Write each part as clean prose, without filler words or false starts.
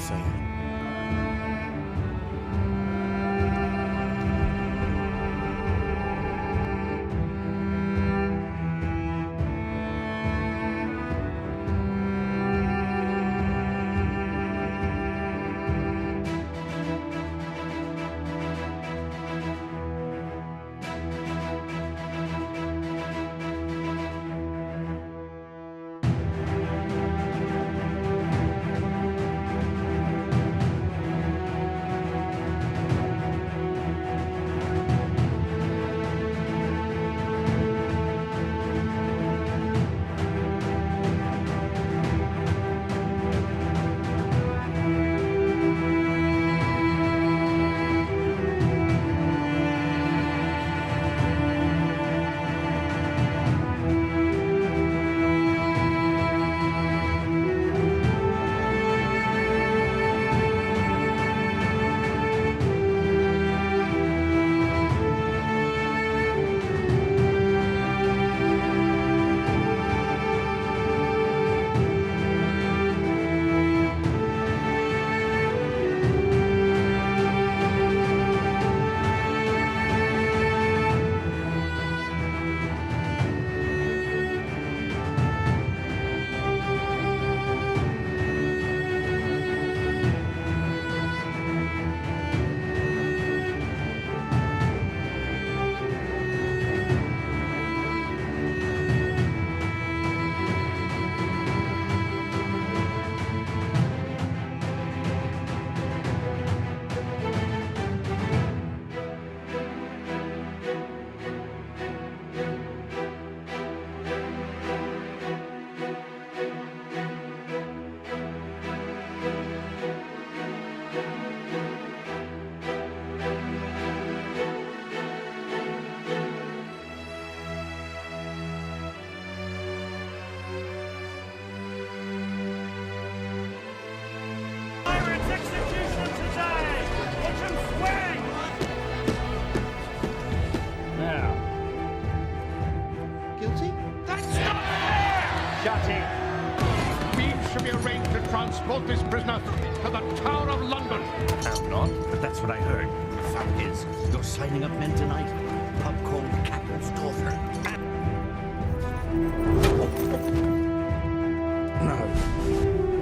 say. Means should be arranged to transport this prisoner to the Tower of London. I'm not, but that's what I heard. The fact is, you're signing up men tonight. Pub called Captain's Daughter. No.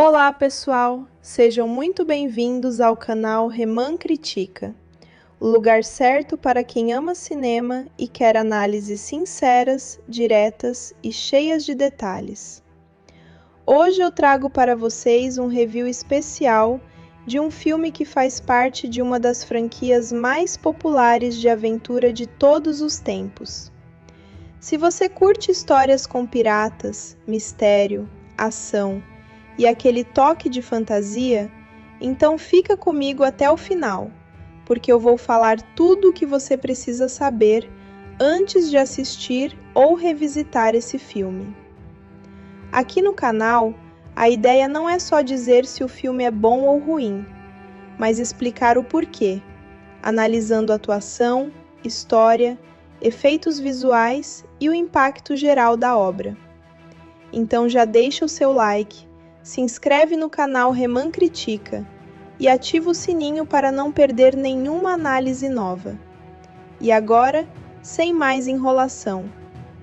Olá, pessoal! Sejam muito bem-vindos ao canal Reman Critica, o lugar certo para quem ama cinema e quer análises sinceras, diretas e cheias de detalhes. Hoje eu trago para vocês um review especial de um filme que faz parte de uma das franquias mais populares de aventura de todos os tempos. Se você curte histórias com piratas, mistério, ação e aquele toque de fantasia, então fica comigo até o final, porque eu vou falar tudo o que você precisa saber antes de assistir ou revisitar esse filme. Aqui no canal, a ideia não é só dizer se o filme é bom ou ruim, mas explicar o porquê, analisando atuação, história, efeitos visuais e o impacto geral da obra. Então já deixa o seu like, se inscreve no canal Reman Critica e ativa o sininho para não perder nenhuma análise nova. E agora, sem mais enrolação,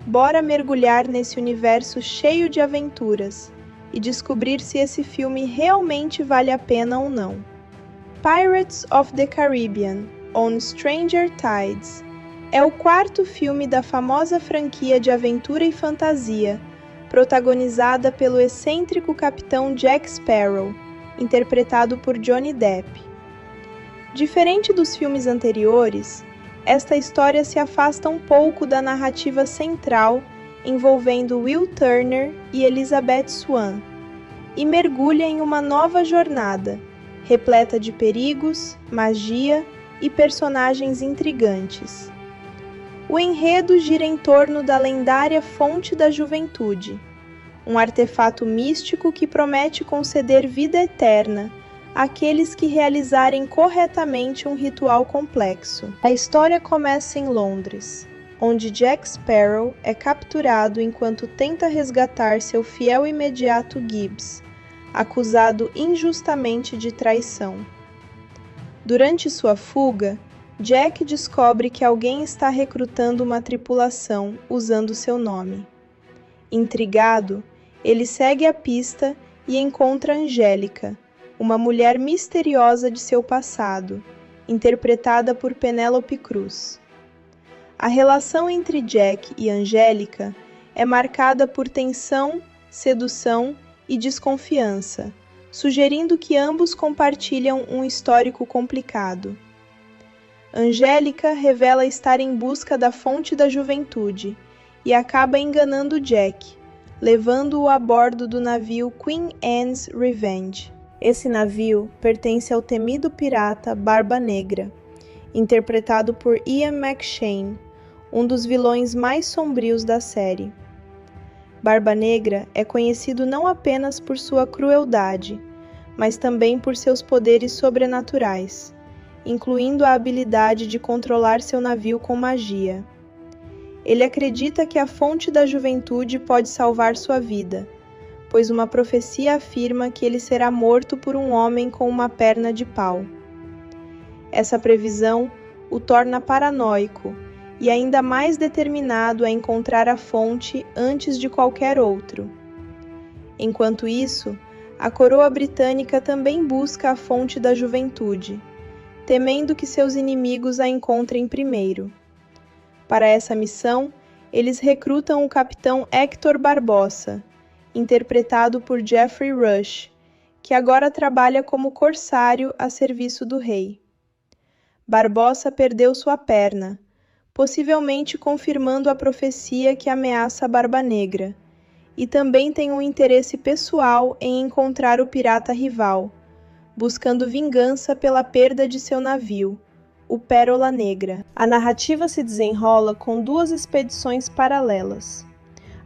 bora mergulhar nesse universo cheio de aventuras e descobrir se esse filme realmente vale a pena ou não. Pirates of the Caribbean on Stranger Tides é o quarto filme da famosa franquia de aventura e fantasia, protagonizada pelo excêntrico capitão Jack Sparrow, interpretado por Johnny Depp. Diferente dos filmes anteriores, esta história se afasta um pouco da narrativa central envolvendo Will Turner e Elizabeth Swann, e mergulha em uma nova jornada, repleta de perigos, magia e personagens intrigantes. O enredo gira em torno da lendária Fonte da Juventude, um artefato místico que promete conceder vida eterna àqueles que realizarem corretamente um ritual complexo. A história começa em Londres, onde Jack Sparrow é capturado enquanto tenta resgatar seu fiel imediato Gibbs, acusado injustamente de traição. Durante sua fuga, Jack descobre que alguém está recrutando uma tripulação usando seu nome. Intrigado, ele segue a pista e encontra Angélica, uma mulher misteriosa de seu passado, interpretada por Penélope Cruz. A relação entre Jack e Angélica é marcada por tensão, sedução e desconfiança, sugerindo que ambos compartilham um histórico complicado. Angélica revela estar em busca da Fonte da Juventude e acaba enganando Jack, levando-o a bordo do navio Queen Anne's Revenge. Esse navio pertence ao temido pirata Barba Negra, interpretado por Ian McShane, um dos vilões mais sombrios da série. Barba Negra é conhecido não apenas por sua crueldade, mas também por seus poderes sobrenaturais, incluindo a habilidade de controlar seu navio com magia. Ele acredita que a Fonte da Juventude pode salvar sua vida, pois uma profecia afirma que ele será morto por um homem com uma perna de pau. Essa previsão o torna paranoico e ainda mais determinado a encontrar a fonte antes de qualquer outro. Enquanto isso, a coroa britânica também busca a Fonte da Juventude, temendo que seus inimigos a encontrem primeiro. Para essa missão, eles recrutam o capitão Hector Barbossa, interpretado por Geoffrey Rush, que agora trabalha como corsário a serviço do rei. Barbossa perdeu sua perna, possivelmente confirmando a profecia que ameaça a Barba Negra, e também tem um interesse pessoal em encontrar o pirata rival, buscando vingança pela perda de seu navio, o Pérola Negra. A narrativa se desenrola com duas expedições paralelas,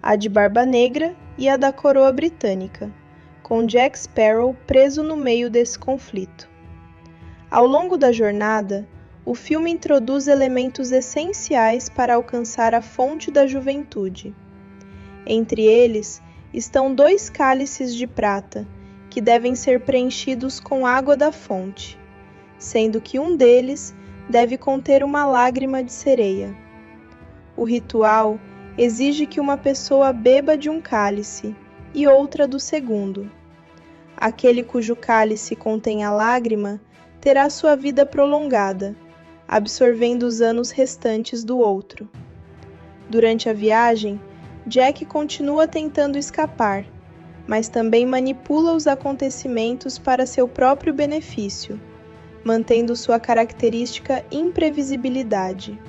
a de Barba Negra e a da coroa britânica, com Jack Sparrow preso no meio desse conflito. Ao longo da jornada, o filme introduz elementos essenciais para alcançar a Fonte da Juventude. Entre eles estão 2 cálices de prata, que devem ser preenchidos com água da fonte, sendo que um deles deve conter uma lágrima de sereia. O ritual exige que uma pessoa beba de um cálice e outra do segundo. Aquele cujo cálice contém a lágrima terá sua vida prolongada, absorvendo os anos restantes do outro. Durante a viagem, Jack continua tentando escapar, mas também manipula os acontecimentos para seu próprio benefício, mantendo sua característica imprevisibilidade.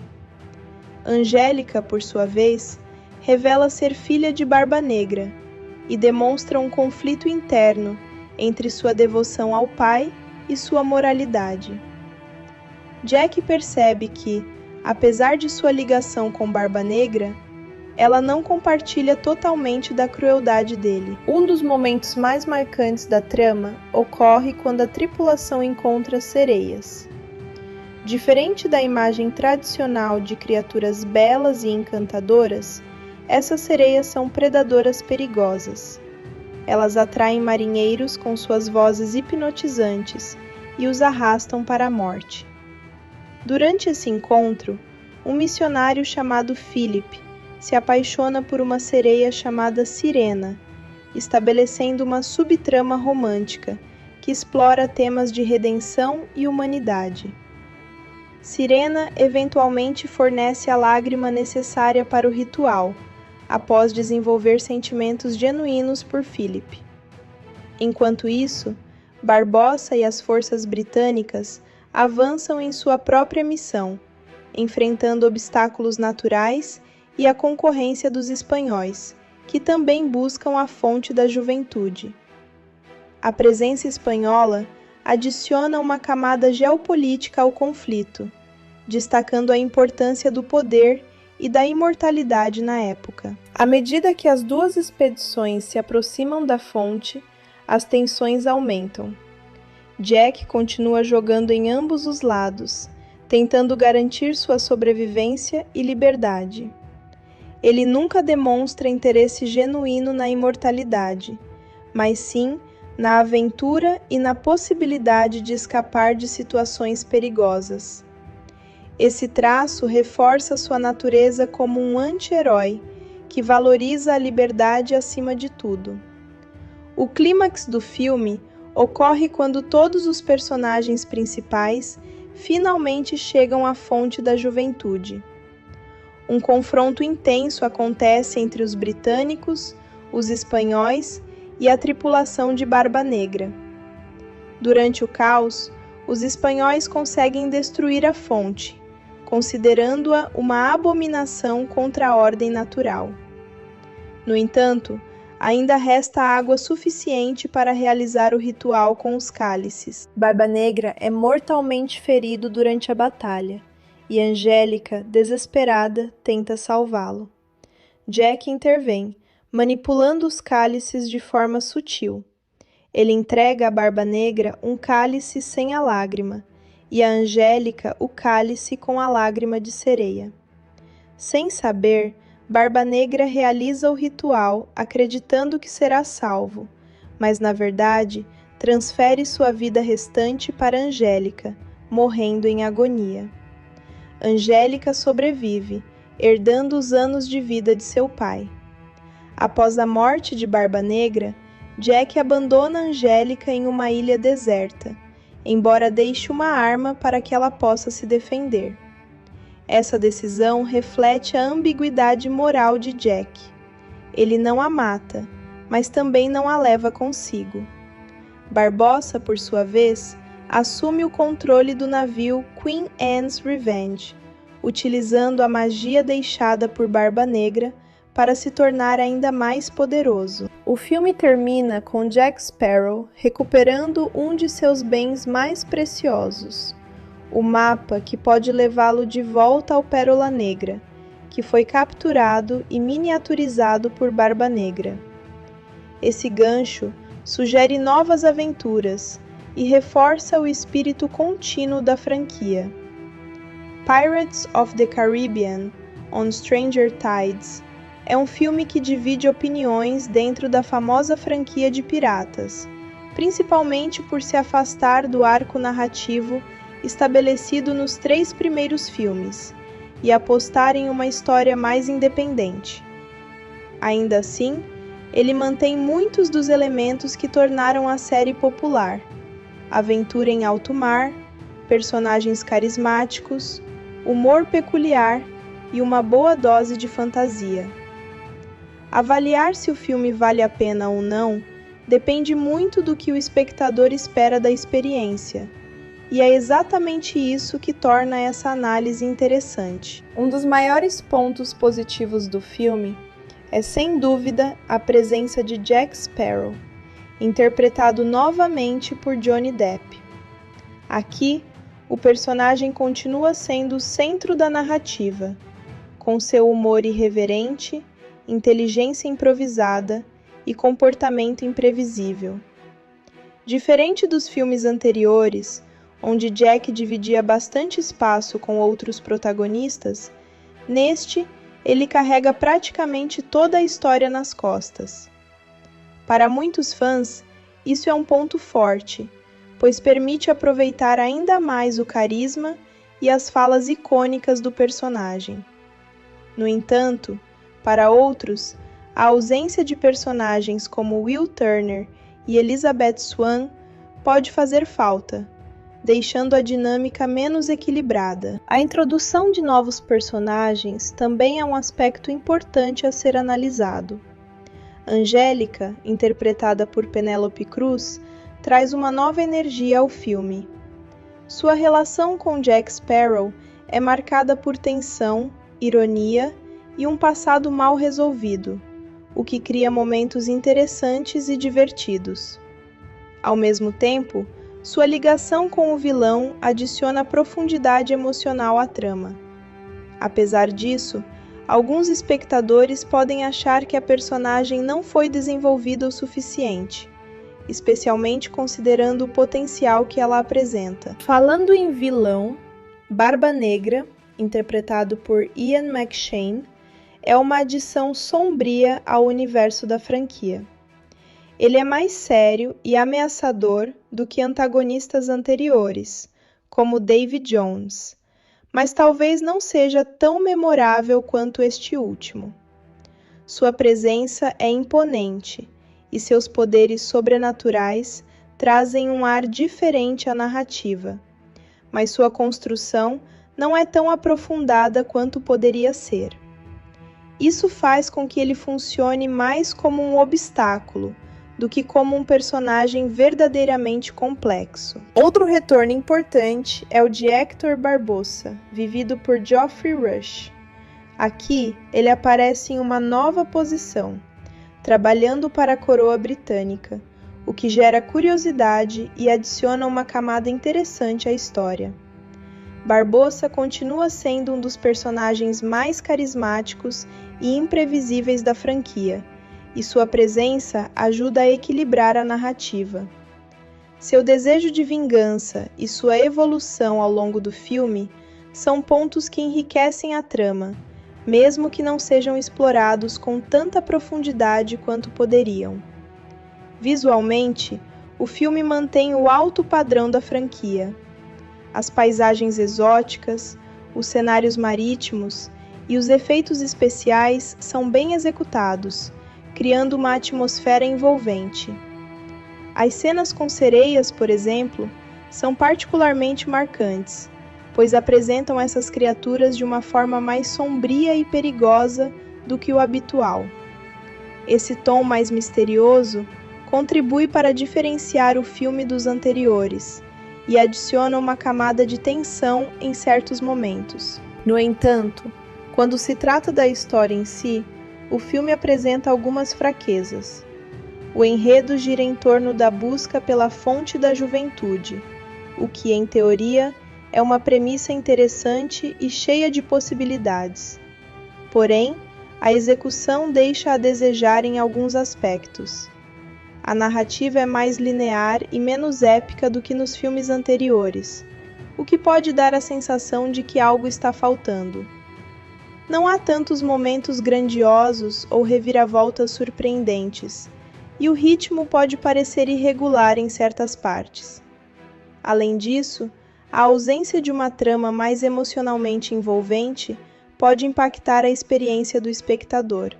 Angélica, por sua vez, revela ser filha de Barba Negra e demonstra um conflito interno entre sua devoção ao pai e sua moralidade. Jack percebe que, apesar de sua ligação com Barba Negra, ela não compartilha totalmente da crueldade dele. Um dos momentos mais marcantes da trama ocorre quando a tripulação encontra sereias. Diferente da imagem tradicional de criaturas belas e encantadoras, essas sereias são predadoras perigosas. Elas atraem marinheiros com suas vozes hipnotizantes e os arrastam para a morte. Durante esse encontro, um missionário chamado Philip se apaixona por uma sereia chamada Sirena, estabelecendo uma subtrama romântica que explora temas de redenção e humanidade. Sirena eventualmente fornece a lágrima necessária para o ritual, após desenvolver sentimentos genuínos por Philip. Enquanto isso, Barbossa e as forças britânicas avançam em sua própria missão, enfrentando obstáculos naturais e a concorrência dos espanhóis, que também buscam a fonte da juventude. A presença espanhola adiciona uma camada geopolítica ao conflito, destacando a importância do poder e da imortalidade na época. À medida que as duas expedições se aproximam da fonte, as tensões aumentam. Jack continua jogando em ambos os lados, tentando garantir sua sobrevivência e liberdade. Ele nunca demonstra interesse genuíno na imortalidade, mas sim na aventura e na possibilidade de escapar de situações perigosas. Esse traço reforça sua natureza como um anti-herói, que valoriza a liberdade acima de tudo. O clímax do filme ocorre quando todos os personagens principais finalmente chegam à fonte da juventude. Um confronto intenso acontece entre os britânicos, os espanhóis e a tripulação de Barba Negra. Durante o caos, os espanhóis conseguem destruir a fonte, considerando-a uma abominação contra a ordem natural. No entanto, ainda resta água suficiente para realizar o ritual com os cálices. Barba Negra é mortalmente ferido durante a batalha, e Angélica, desesperada, tenta salvá-lo. Jack intervém, manipulando os cálices de forma sutil. Ele entrega a Barba Negra um cálice sem a lágrima, e a Angélica o cálice com a lágrima de sereia. Sem saber, Barba Negra realiza o ritual acreditando que será salvo, mas na verdade transfere sua vida restante para Angélica, morrendo em agonia. Angélica sobrevive, herdando os anos de vida de seu pai. Após a morte de Barba Negra, Jack abandona Angélica em uma ilha deserta, embora deixe uma arma para que ela possa se defender. Essa decisão reflete a ambiguidade moral de Jack. Ele não a mata, mas também não a leva consigo. Barbossa, por sua vez, assume o controle do navio Queen Anne's Revenge, utilizando a magia deixada por Barba Negra para se tornar ainda mais poderoso. O filme termina com Jack Sparrow recuperando um de seus bens mais preciosos, o mapa que pode levá-lo de volta ao Pérola Negra, que foi capturado e miniaturizado por Barba Negra. Esse gancho sugere novas aventuras e reforça o espírito contínuo da franquia. Pirates of the Caribbean on Stranger Tides é um filme que divide opiniões dentro da famosa franquia de piratas, principalmente por se afastar do arco narrativo estabelecido nos 3 primeiros filmes e apostar em uma história mais independente. Ainda assim, ele mantém muitos dos elementos que tornaram a série popular: aventura em alto mar, personagens carismáticos, humor peculiar e uma boa dose de fantasia. Avaliar se o filme vale a pena ou não depende muito do que o espectador espera da experiência, e é exatamente isso que torna essa análise interessante. Um dos maiores pontos positivos do filme é, sem dúvida, a presença de Jack Sparrow, interpretado novamente por Johnny Depp. Aqui, o personagem continua sendo o centro da narrativa, com seu humor irreverente, inteligência improvisada e comportamento imprevisível. Diferente dos filmes anteriores, onde Jack dividia bastante espaço com outros protagonistas, neste ele carrega praticamente toda a história nas costas. Para muitos fãs, isso é um ponto forte, pois permite aproveitar ainda mais o carisma e as falas icônicas do personagem. No entanto, para outros, a ausência de personagens como Will Turner e Elizabeth Swann pode fazer falta, deixando a dinâmica menos equilibrada. A introdução de novos personagens também é um aspecto importante a ser analisado. Angélica, interpretada por Penélope Cruz, traz uma nova energia ao filme. Sua relação com Jack Sparrow é marcada por tensão, ironia e um passado mal resolvido, o que cria momentos interessantes e divertidos. Ao mesmo tempo, sua ligação com o vilão adiciona profundidade emocional à trama. Apesar disso, alguns espectadores podem achar que a personagem não foi desenvolvida o suficiente, especialmente considerando o potencial que ela apresenta. Falando em vilão, Barba Negra, interpretado por Ian McShane, é uma adição sombria ao universo da franquia. Ele é mais sério e ameaçador do que antagonistas anteriores, como David Jones, mas talvez não seja tão memorável quanto este último. Sua presença é imponente e seus poderes sobrenaturais trazem um ar diferente à narrativa, mas sua construção não é tão aprofundada quanto poderia ser. Isso faz com que ele funcione mais como um obstáculo do que como um personagem verdadeiramente complexo. Outro retorno importante é o de Hector Barbossa, vivido por Geoffrey Rush. Aqui, ele aparece em uma nova posição, trabalhando para a coroa britânica, o que gera curiosidade e adiciona uma camada interessante à história. Barbossa continua sendo um dos personagens mais carismáticos e imprevisíveis da franquia, e sua presença ajuda a equilibrar a narrativa. Seu desejo de vingança e sua evolução ao longo do filme são pontos que enriquecem a trama, mesmo que não sejam explorados com tanta profundidade quanto poderiam. Visualmente, o filme mantém o alto padrão da franquia. As paisagens exóticas, os cenários marítimos e os efeitos especiais são bem executados, criando uma atmosfera envolvente. As cenas com sereias, por exemplo, são particularmente marcantes, pois apresentam essas criaturas de uma forma mais sombria e perigosa do que o habitual. Esse tom mais misterioso contribui para diferenciar o filme dos anteriores e adiciona uma camada de tensão em certos momentos. No entanto, quando se trata da história em si, o filme apresenta algumas fraquezas. O enredo gira em torno da busca pela fonte da juventude, o que, em teoria, é uma premissa interessante e cheia de possibilidades. Porém, a execução deixa a desejar em alguns aspectos. A narrativa é mais linear e menos épica do que nos filmes anteriores, o que pode dar a sensação de que algo está faltando. Não há tantos momentos grandiosos ou reviravoltas surpreendentes, e o ritmo pode parecer irregular em certas partes. Além disso, a ausência de uma trama mais emocionalmente envolvente pode impactar a experiência do espectador.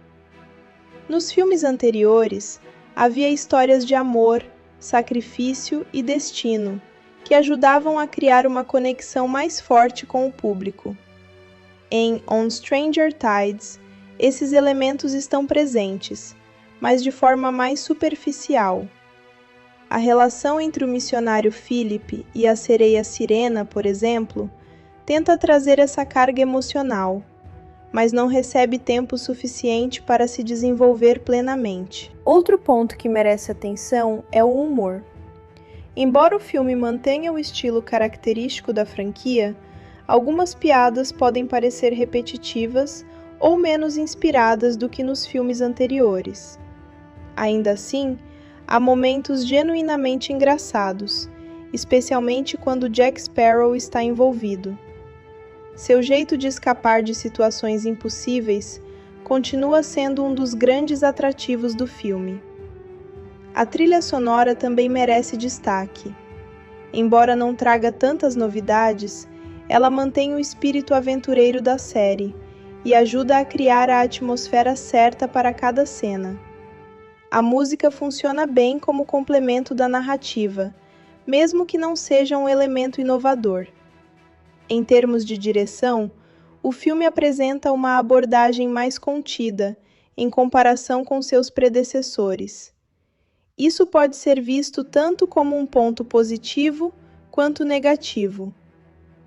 Nos filmes anteriores, havia histórias de amor, sacrifício e destino, que ajudavam a criar uma conexão mais forte com o público. Em On Stranger Tides, esses elementos estão presentes, mas de forma mais superficial. A relação entre o missionário Philip e a sereia Sirena, por exemplo, tenta trazer essa carga emocional, mas não recebe tempo suficiente para se desenvolver plenamente. Outro ponto que merece atenção é o humor. Embora o filme mantenha o estilo característico da franquia, algumas piadas podem parecer repetitivas ou menos inspiradas do que nos filmes anteriores. Ainda assim, há momentos genuinamente engraçados, especialmente quando Jack Sparrow está envolvido. Seu jeito de escapar de situações impossíveis continua sendo um dos grandes atrativos do filme. A trilha sonora também merece destaque. Embora não traga tantas novidades, ela mantém o espírito aventureiro da série e ajuda a criar a atmosfera certa para cada cena. A música funciona bem como complemento da narrativa, mesmo que não seja um elemento inovador. Em termos de direção, o filme apresenta uma abordagem mais contida, em comparação com seus predecessores. Isso pode ser visto tanto como um ponto positivo quanto negativo.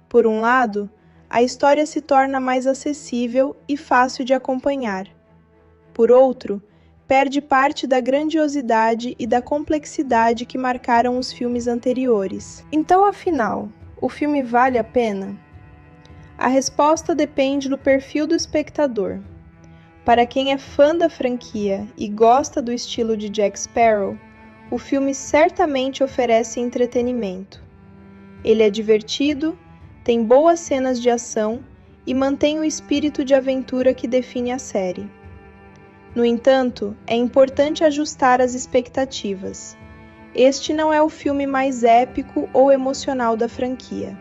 Por um lado, a história se torna mais acessível e fácil de acompanhar. Por outro, perde parte da grandiosidade e da complexidade que marcaram os filmes anteriores. Então, afinal, o filme vale a pena? A resposta depende do perfil do espectador. Para quem é fã da franquia e gosta do estilo de Jack Sparrow, o filme certamente oferece entretenimento. Ele é divertido, tem boas cenas de ação e mantém o espírito de aventura que define a série. No entanto, é importante ajustar as expectativas. Este não é o filme mais épico ou emocional da franquia.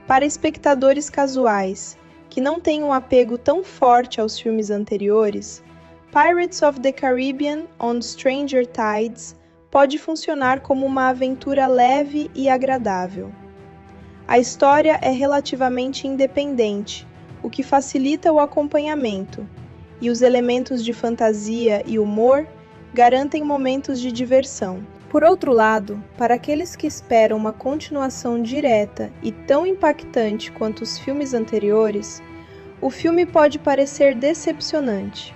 Para espectadores casuais, que não têm um apego tão forte aos filmes anteriores, Pirates of the Caribbean on Stranger Tides pode funcionar como uma aventura leve e agradável. A história é relativamente independente, o que facilita o acompanhamento, e os elementos de fantasia e humor garantem momentos de diversão. Por outro lado, para aqueles que esperam uma continuação direta e tão impactante quanto os filmes anteriores, o filme pode parecer decepcionante.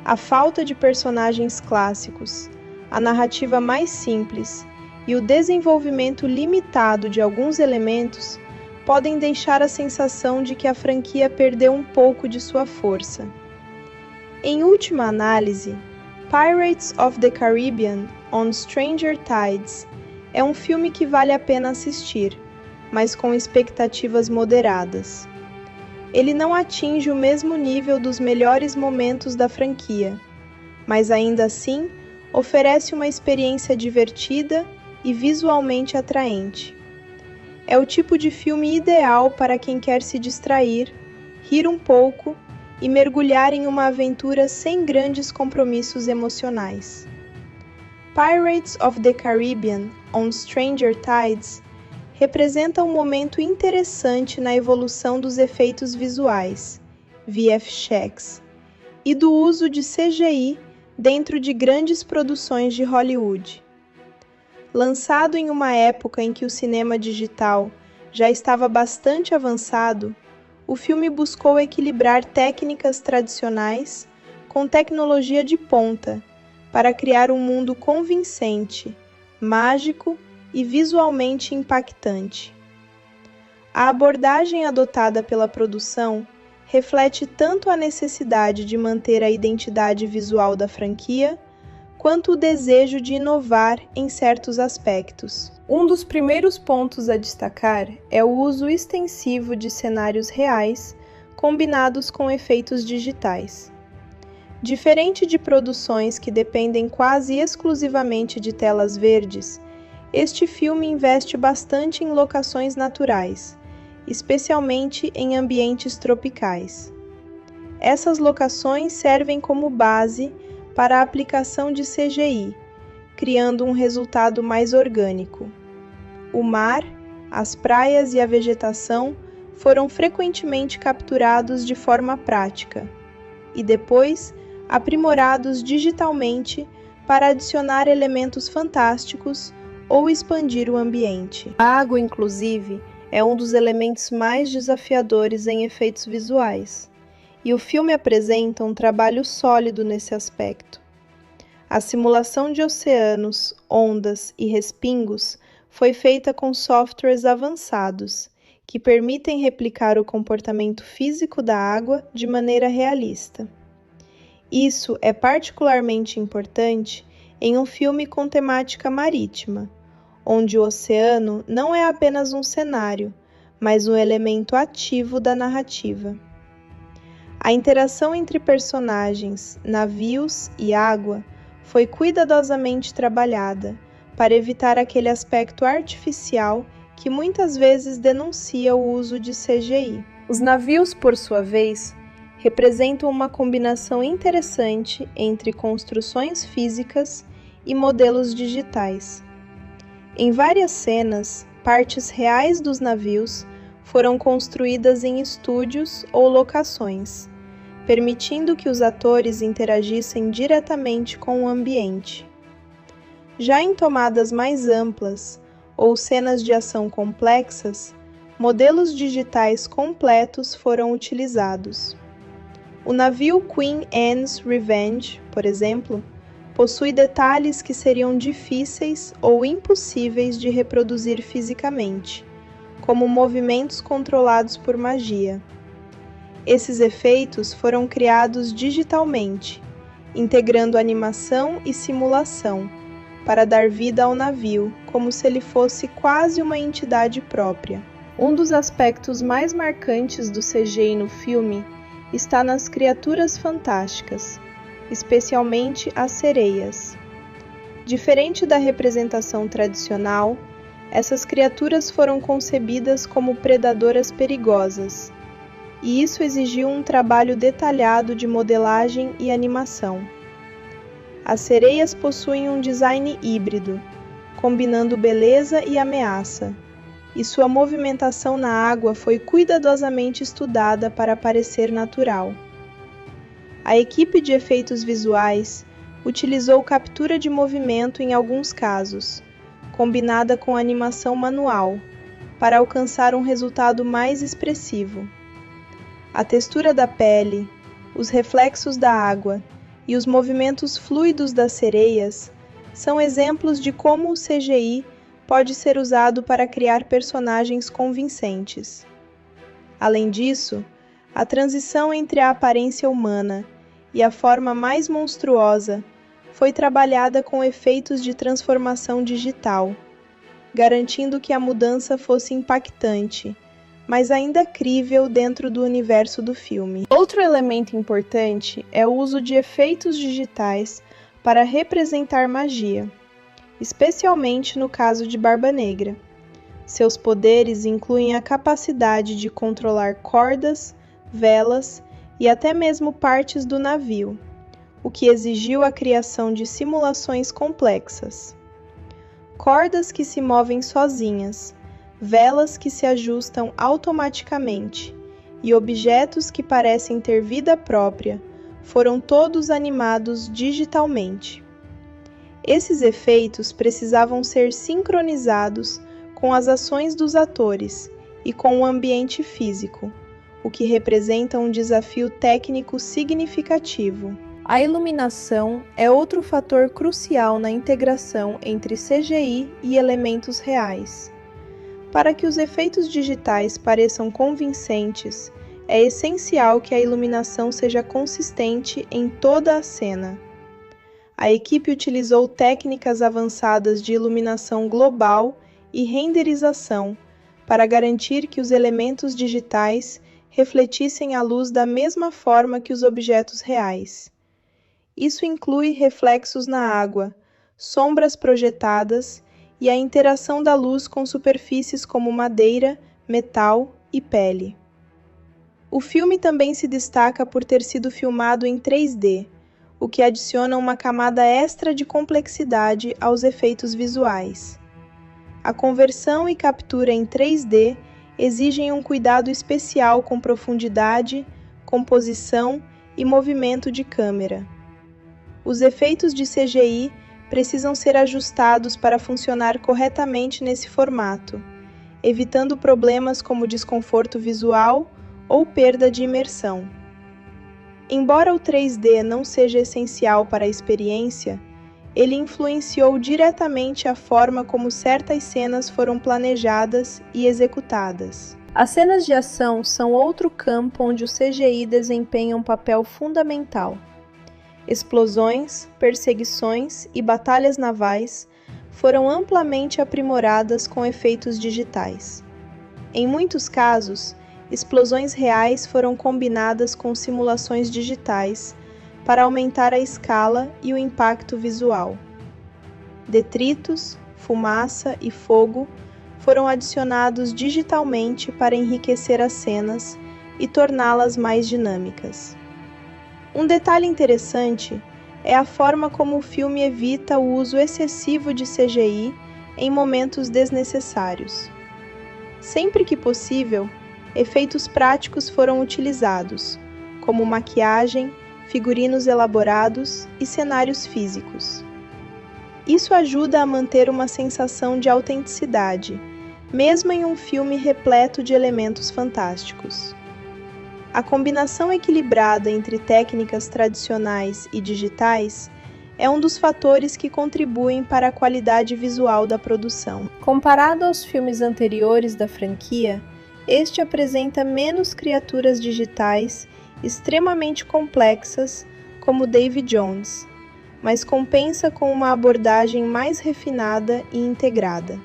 A falta de personagens clássicos, a narrativa mais simples e o desenvolvimento limitado de alguns elementos podem deixar a sensação de que a franquia perdeu um pouco de sua força. Em última análise, Pirates of the Caribbean on Stranger Tides é um filme que vale a pena assistir, mas com expectativas moderadas. Ele não atinge o mesmo nível dos melhores momentos da franquia, mas ainda assim oferece uma experiência divertida e visualmente atraente. É o tipo de filme ideal para quem quer se distrair, rir um pouco e mergulhar em uma aventura sem grandes compromissos emocionais. Pirates of the Caribbean on Stranger Tides representa um momento interessante na evolução dos efeitos visuais, VFX, e do uso de CGI dentro de grandes produções de Hollywood. Lançado em uma época em que o cinema digital já estava bastante avançado, o filme buscou equilibrar técnicas tradicionais com tecnologia de ponta para criar um mundo convincente, mágico e visualmente impactante. A abordagem adotada pela produção reflete tanto a necessidade de manter a identidade visual da franquia, quanto o desejo de inovar em certos aspectos. Um dos primeiros pontos a destacar é o uso extensivo de cenários reais combinados com efeitos digitais. Diferente de produções que dependem quase exclusivamente de telas verdes, este filme investe bastante em locações naturais, especialmente em ambientes tropicais. Essas locações servem como base para a aplicação de CGI, criando um resultado mais orgânico. O mar, as praias e a vegetação foram frequentemente capturados de forma prática e depois aprimorados digitalmente para adicionar elementos fantásticos ou expandir o ambiente. A água, inclusive, é um dos elementos mais desafiadores em efeitos visuais, e o filme apresenta um trabalho sólido nesse aspecto. A simulação de oceanos, ondas e respingos foi feita com softwares avançados, que permitem replicar o comportamento físico da água de maneira realista. Isso é particularmente importante em um filme com temática marítima, onde o oceano não é apenas um cenário, mas um elemento ativo da narrativa. A interação entre personagens, navios e água foi cuidadosamente trabalhada para evitar aquele aspecto artificial que muitas vezes denuncia o uso de CGI. Os navios, por sua vez, representam uma combinação interessante entre construções físicas e modelos digitais. Em várias cenas, partes reais dos navios foram construídas em estúdios ou locações, permitindo que os atores interagissem diretamente com o ambiente. Já em tomadas mais amplas ou cenas de ação complexas, modelos digitais completos foram utilizados. O navio Queen Anne's Revenge, por exemplo, possui detalhes que seriam difíceis ou impossíveis de reproduzir fisicamente, como movimentos controlados por magia. Esses efeitos foram criados digitalmente, integrando animação e simulação, para dar vida ao navio, como se ele fosse quase uma entidade própria. Um dos aspectos mais marcantes do CGI no filme está nas criaturas fantásticas, especialmente as sereias. Diferente da representação tradicional, essas criaturas foram concebidas como predadoras perigosas, e isso exigiu um trabalho detalhado de modelagem e animação. As sereias possuem um design híbrido, combinando beleza e ameaça, e sua movimentação na água foi cuidadosamente estudada para parecer natural. A equipe de efeitos visuais utilizou captura de movimento em alguns casos, combinada com animação manual, para alcançar um resultado mais expressivo. A textura da pele, os reflexos da água e os movimentos fluidos das sereias são exemplos de como o CGI pode ser usado para criar personagens convincentes. Além disso, a transição entre a aparência humana e a forma mais monstruosa foi trabalhada com efeitos de transformação digital, garantindo que a mudança fosse impactante, mas ainda crível dentro do universo do filme. Outro elemento importante é o uso de efeitos digitais para representar magia, especialmente no caso de Barba Negra. Seus poderes incluem a capacidade de controlar cordas, velas e até mesmo partes do navio, o que exigiu a criação de simulações complexas. Cordas que se movem sozinhas, velas que se ajustam automaticamente e objetos que parecem ter vida própria foram todos animados digitalmente. Esses efeitos precisavam ser sincronizados com as ações dos atores e com o ambiente físico, o que representa um desafio técnico significativo. A iluminação é outro fator crucial na integração entre CGI e elementos reais. Para que os efeitos digitais pareçam convincentes, é essencial que a iluminação seja consistente em toda a cena. A equipe utilizou técnicas avançadas de iluminação global e renderização para garantir que os elementos digitais refletissem a luz da mesma forma que os objetos reais. Isso inclui reflexos na água, sombras projetadas e a interação da luz com superfícies como madeira, metal e pele. O filme também se destaca por ter sido filmado em 3D, o que adiciona uma camada extra de complexidade aos efeitos visuais. A conversão e captura em 3D exigem um cuidado especial com profundidade, composição e movimento de câmera. Os efeitos de CGI precisam ser ajustados para funcionar corretamente nesse formato, evitando problemas como desconforto visual ou perda de imersão. Embora o 3D não seja essencial para a experiência, ele influenciou diretamente a forma como certas cenas foram planejadas e executadas. As cenas de ação são outro campo onde o CGI desempenha um papel fundamental. Explosões, perseguições e batalhas navais foram amplamente aprimoradas com efeitos digitais. Em muitos casos, explosões reais foram combinadas com simulações digitais para aumentar a escala e o impacto visual. Detritos, fumaça e fogo foram adicionados digitalmente para enriquecer as cenas e torná-las mais dinâmicas. Um detalhe interessante é a forma como o filme evita o uso excessivo de CGI em momentos desnecessários. Sempre que possível, efeitos práticos foram utilizados, como maquiagem, figurinos elaborados e cenários físicos. Isso ajuda a manter uma sensação de autenticidade, mesmo em um filme repleto de elementos fantásticos. A combinação equilibrada entre técnicas tradicionais e digitais é um dos fatores que contribuem para a qualidade visual da produção. Comparado aos filmes anteriores da franquia, este apresenta menos criaturas digitais extremamente complexas, como Davy Jones, mas compensa com uma abordagem mais refinada e integrada.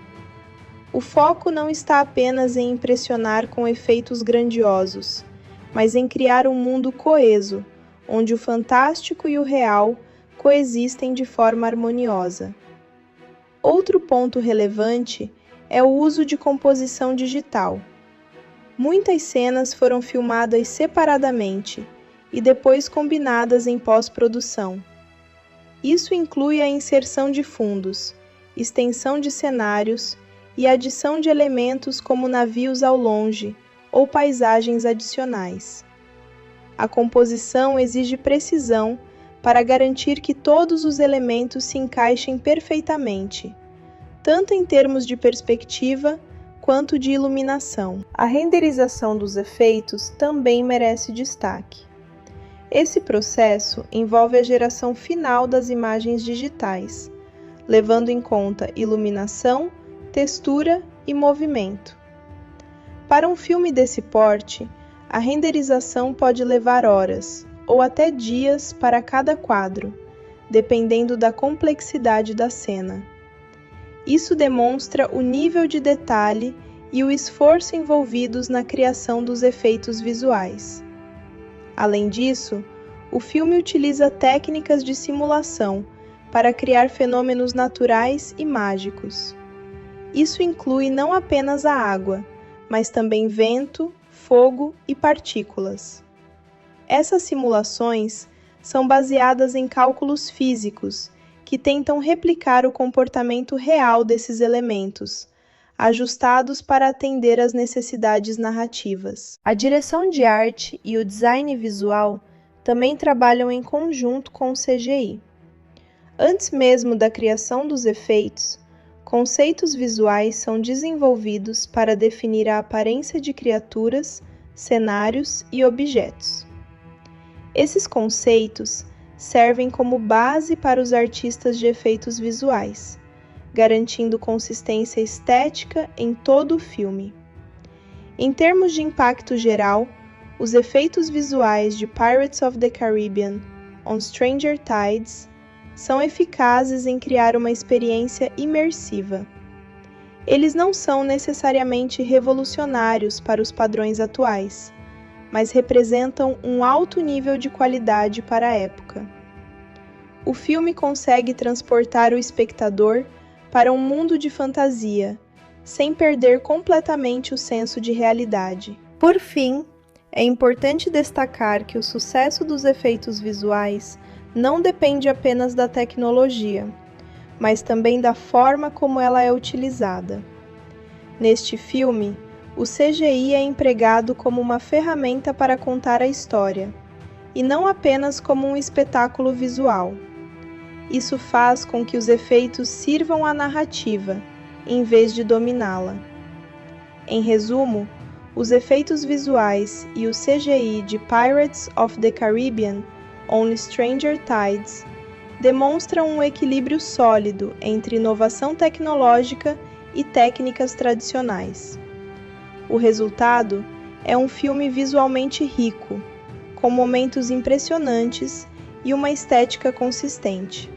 O foco não está apenas em impressionar com efeitos grandiosos, mas em criar um mundo coeso, onde o fantástico e o real coexistem de forma harmoniosa. Outro ponto relevante é o uso de composição digital. Muitas cenas foram filmadas separadamente e depois combinadas em pós-produção. Isso inclui a inserção de fundos, extensão de cenários e adição de elementos como navios ao longe ou paisagens adicionais. A composição exige precisão para garantir que todos os elementos se encaixem perfeitamente, tanto em termos de perspectiva quanto de iluminação. A renderização dos efeitos também merece destaque. Esse processo envolve a geração final das imagens digitais, levando em conta iluminação, textura e movimento. Para um filme desse porte, a renderização pode levar horas ou até dias para cada quadro, dependendo da complexidade da cena. Isso demonstra o nível de detalhe e o esforço envolvidos na criação dos efeitos visuais. Além disso, o filme utiliza técnicas de simulação para criar fenômenos naturais e mágicos. Isso inclui não apenas a água, mas também vento, fogo e partículas. Essas simulações são baseadas em cálculos físicos que tentam replicar o comportamento real desses elementos, ajustados para atender às necessidades narrativas. A direção de arte e o design visual também trabalham em conjunto com o CGI. Antes mesmo da criação dos efeitos, conceitos visuais são desenvolvidos para definir a aparência de criaturas, cenários e objetos. Esses conceitos servem como base para os artistas de efeitos visuais, garantindo consistência estética em todo o filme. Em termos de impacto geral, os efeitos visuais de Pirates of the Caribbean on Stranger Tides são eficazes em criar uma experiência imersiva. Eles não são necessariamente revolucionários para os padrões atuais, mas representam um alto nível de qualidade para a época. O filme consegue transportar o espectador para um mundo de fantasia, sem perder completamente o senso de realidade. Por fim, É importante destacar que o sucesso dos efeitos visuais não depende apenas da tecnologia, mas também da forma como ela é utilizada. Neste filme, o CGI é empregado como uma ferramenta para contar a história, e não apenas como um espetáculo visual. Isso faz com que os efeitos sirvam à narrativa, em vez de dominá-la. Em resumo, os efeitos visuais e o CGI de Pirates of the Caribbean on Stranger Tides demonstram um equilíbrio sólido entre inovação tecnológica e técnicas tradicionais. O resultado é um filme visualmente rico, com momentos impressionantes e uma estética consistente.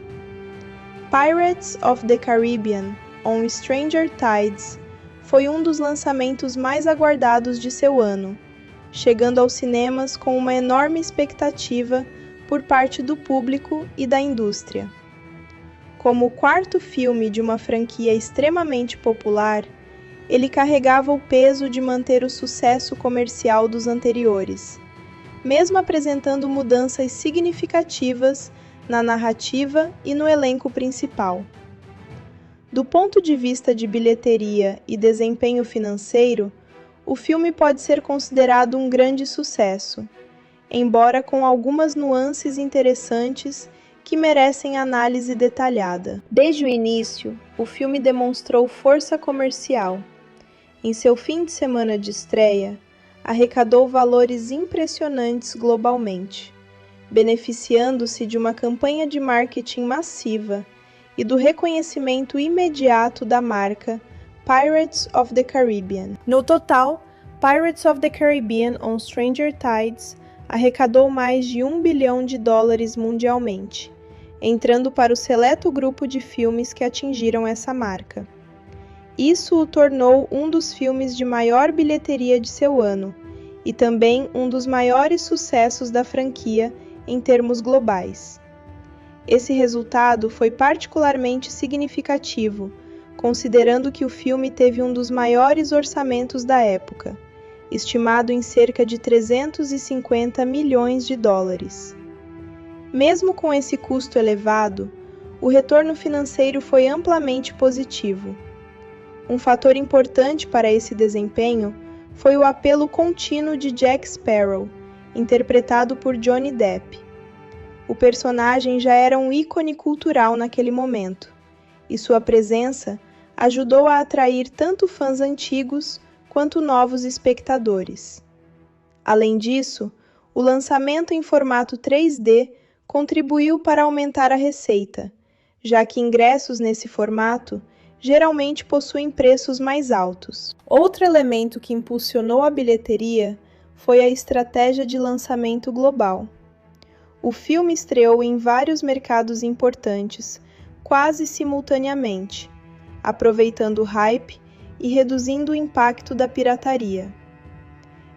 Pirates of the Caribbean on Stranger Tides foi um dos lançamentos mais aguardados de seu ano, chegando aos cinemas com uma enorme expectativa por parte do público e da indústria. Como o quarto filme de uma franquia extremamente popular, ele carregava o peso de manter o sucesso comercial dos anteriores, mesmo apresentando mudanças significativas na narrativa e no elenco principal. Do ponto de vista de bilheteria e desempenho financeiro, o filme pode ser considerado um grande sucesso, embora com algumas nuances interessantes que merecem análise detalhada. Desde o início, o filme demonstrou força comercial. Em seu fim de semana de estreia, arrecadou valores impressionantes globalmente, beneficiando-se de uma campanha de marketing massiva e do reconhecimento imediato da marca Pirates of the Caribbean. No total, Pirates of the Caribbean on Stranger Tides arrecadou mais de $1 bilhão mundialmente, entrando para o seleto grupo de filmes que atingiram essa marca. Isso o tornou um dos filmes de maior bilheteria de seu ano e também um dos maiores sucessos da franquia em termos globais. Esse resultado foi particularmente significativo, considerando que o filme teve um dos maiores orçamentos da época, estimado em cerca de $350 milhões. Mesmo com esse custo elevado, o retorno financeiro foi amplamente positivo. Um fator importante para esse desempenho foi o apelo contínuo de Jack Sparrow, interpretado por Johnny Depp. O personagem já era um ícone cultural naquele momento, e sua presença ajudou a atrair tanto fãs antigos quanto novos espectadores. Além disso, o lançamento em formato 3D contribuiu para aumentar a receita, já que ingressos nesse formato geralmente possuem preços mais altos. Outro elemento que impulsionou a bilheteria foi a estratégia de lançamento global. O filme estreou em vários mercados importantes, quase simultaneamente, aproveitando o hype e reduzindo o impacto da pirataria.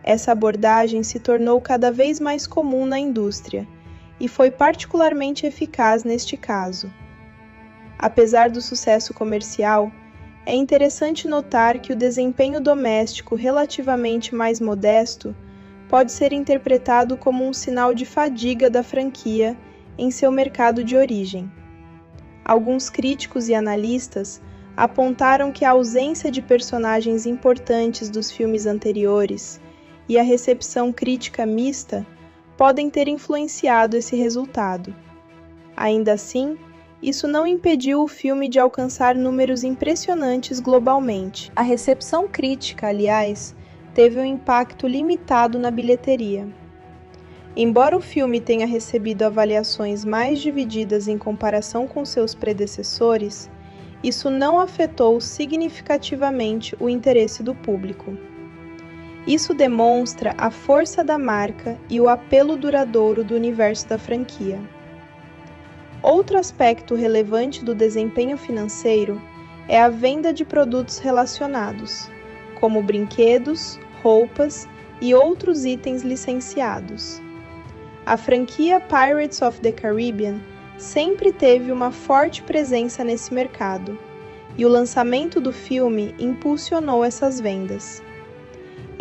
Essa abordagem se tornou cada vez mais comum na indústria e foi particularmente eficaz neste caso. Apesar do sucesso comercial, é interessante notar que o desempenho doméstico relativamente mais modesto pode ser interpretado como um sinal de fadiga da franquia em seu mercado de origem. Alguns críticos e analistas apontaram que a ausência de personagens importantes dos filmes anteriores e a recepção crítica mista podem ter influenciado esse resultado. Ainda assim, isso não impediu o filme de alcançar números impressionantes globalmente. A recepção crítica, aliás, teve um impacto limitado na bilheteria. Embora o filme tenha recebido avaliações mais divididas em comparação com seus predecessores, isso não afetou significativamente o interesse do público. Isso demonstra a força da marca e o apelo duradouro do universo da franquia. Outro aspecto relevante do desempenho financeiro é a venda de produtos relacionados, como brinquedos, roupas e outros itens licenciados. A franquia Pirates of the Caribbean sempre teve uma forte presença nesse mercado, e o lançamento do filme impulsionou essas vendas.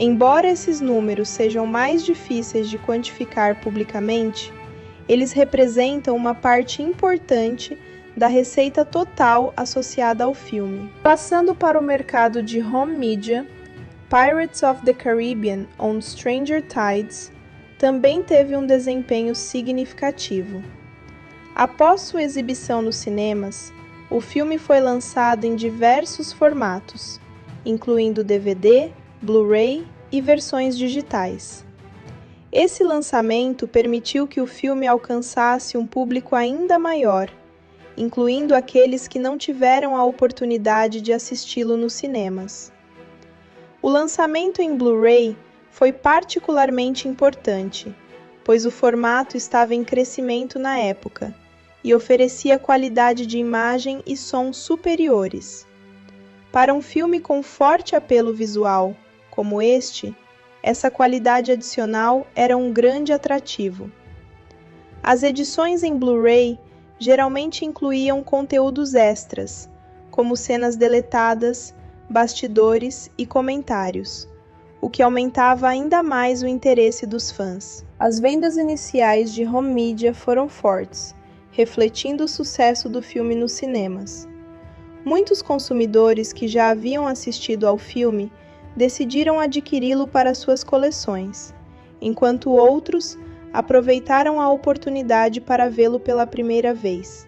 Embora esses números sejam mais difíceis de quantificar publicamente, eles representam uma parte importante da receita total associada ao filme. Passando para o mercado de home media, Pirates of the Caribbean on Stranger Tides também teve um desempenho significativo. Após sua exibição nos cinemas, o filme foi lançado em diversos formatos, incluindo DVD, Blu-ray e versões digitais. Esse lançamento permitiu que o filme alcançasse um público ainda maior, incluindo aqueles que não tiveram a oportunidade de assisti-lo nos cinemas. O lançamento em Blu-ray foi particularmente importante, pois o formato estava em crescimento na época e oferecia qualidade de imagem e som superiores. Para um filme com forte apelo visual, como este, essa qualidade adicional era um grande atrativo. As edições em Blu-ray geralmente incluíam conteúdos extras, como cenas deletadas, bastidores e comentários, o que aumentava ainda mais o interesse dos fãs. As vendas iniciais de home media foram fortes, refletindo o sucesso do filme nos cinemas. Muitos consumidores que já haviam assistido ao filme decidiram adquiri-lo para suas coleções, enquanto outros aproveitaram a oportunidade para vê-lo pela primeira vez.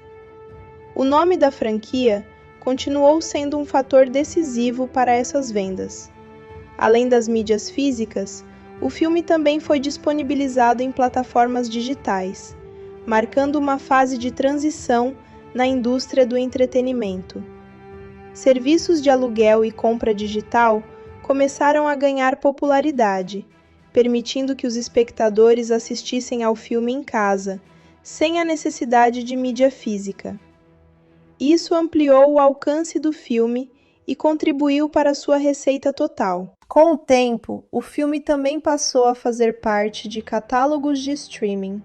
O nome da franquia continuou sendo um fator decisivo para essas vendas. Além das mídias físicas, o filme também foi disponibilizado em plataformas digitais, marcando uma fase de transição na indústria do entretenimento. Serviços de aluguel e compra digital começaram a ganhar popularidade, permitindo que os espectadores assistissem ao filme em casa, sem a necessidade de mídia física. Isso ampliou o alcance do filme e contribuiu para sua receita total. Com o tempo, o filme também passou a fazer parte de catálogos de streaming,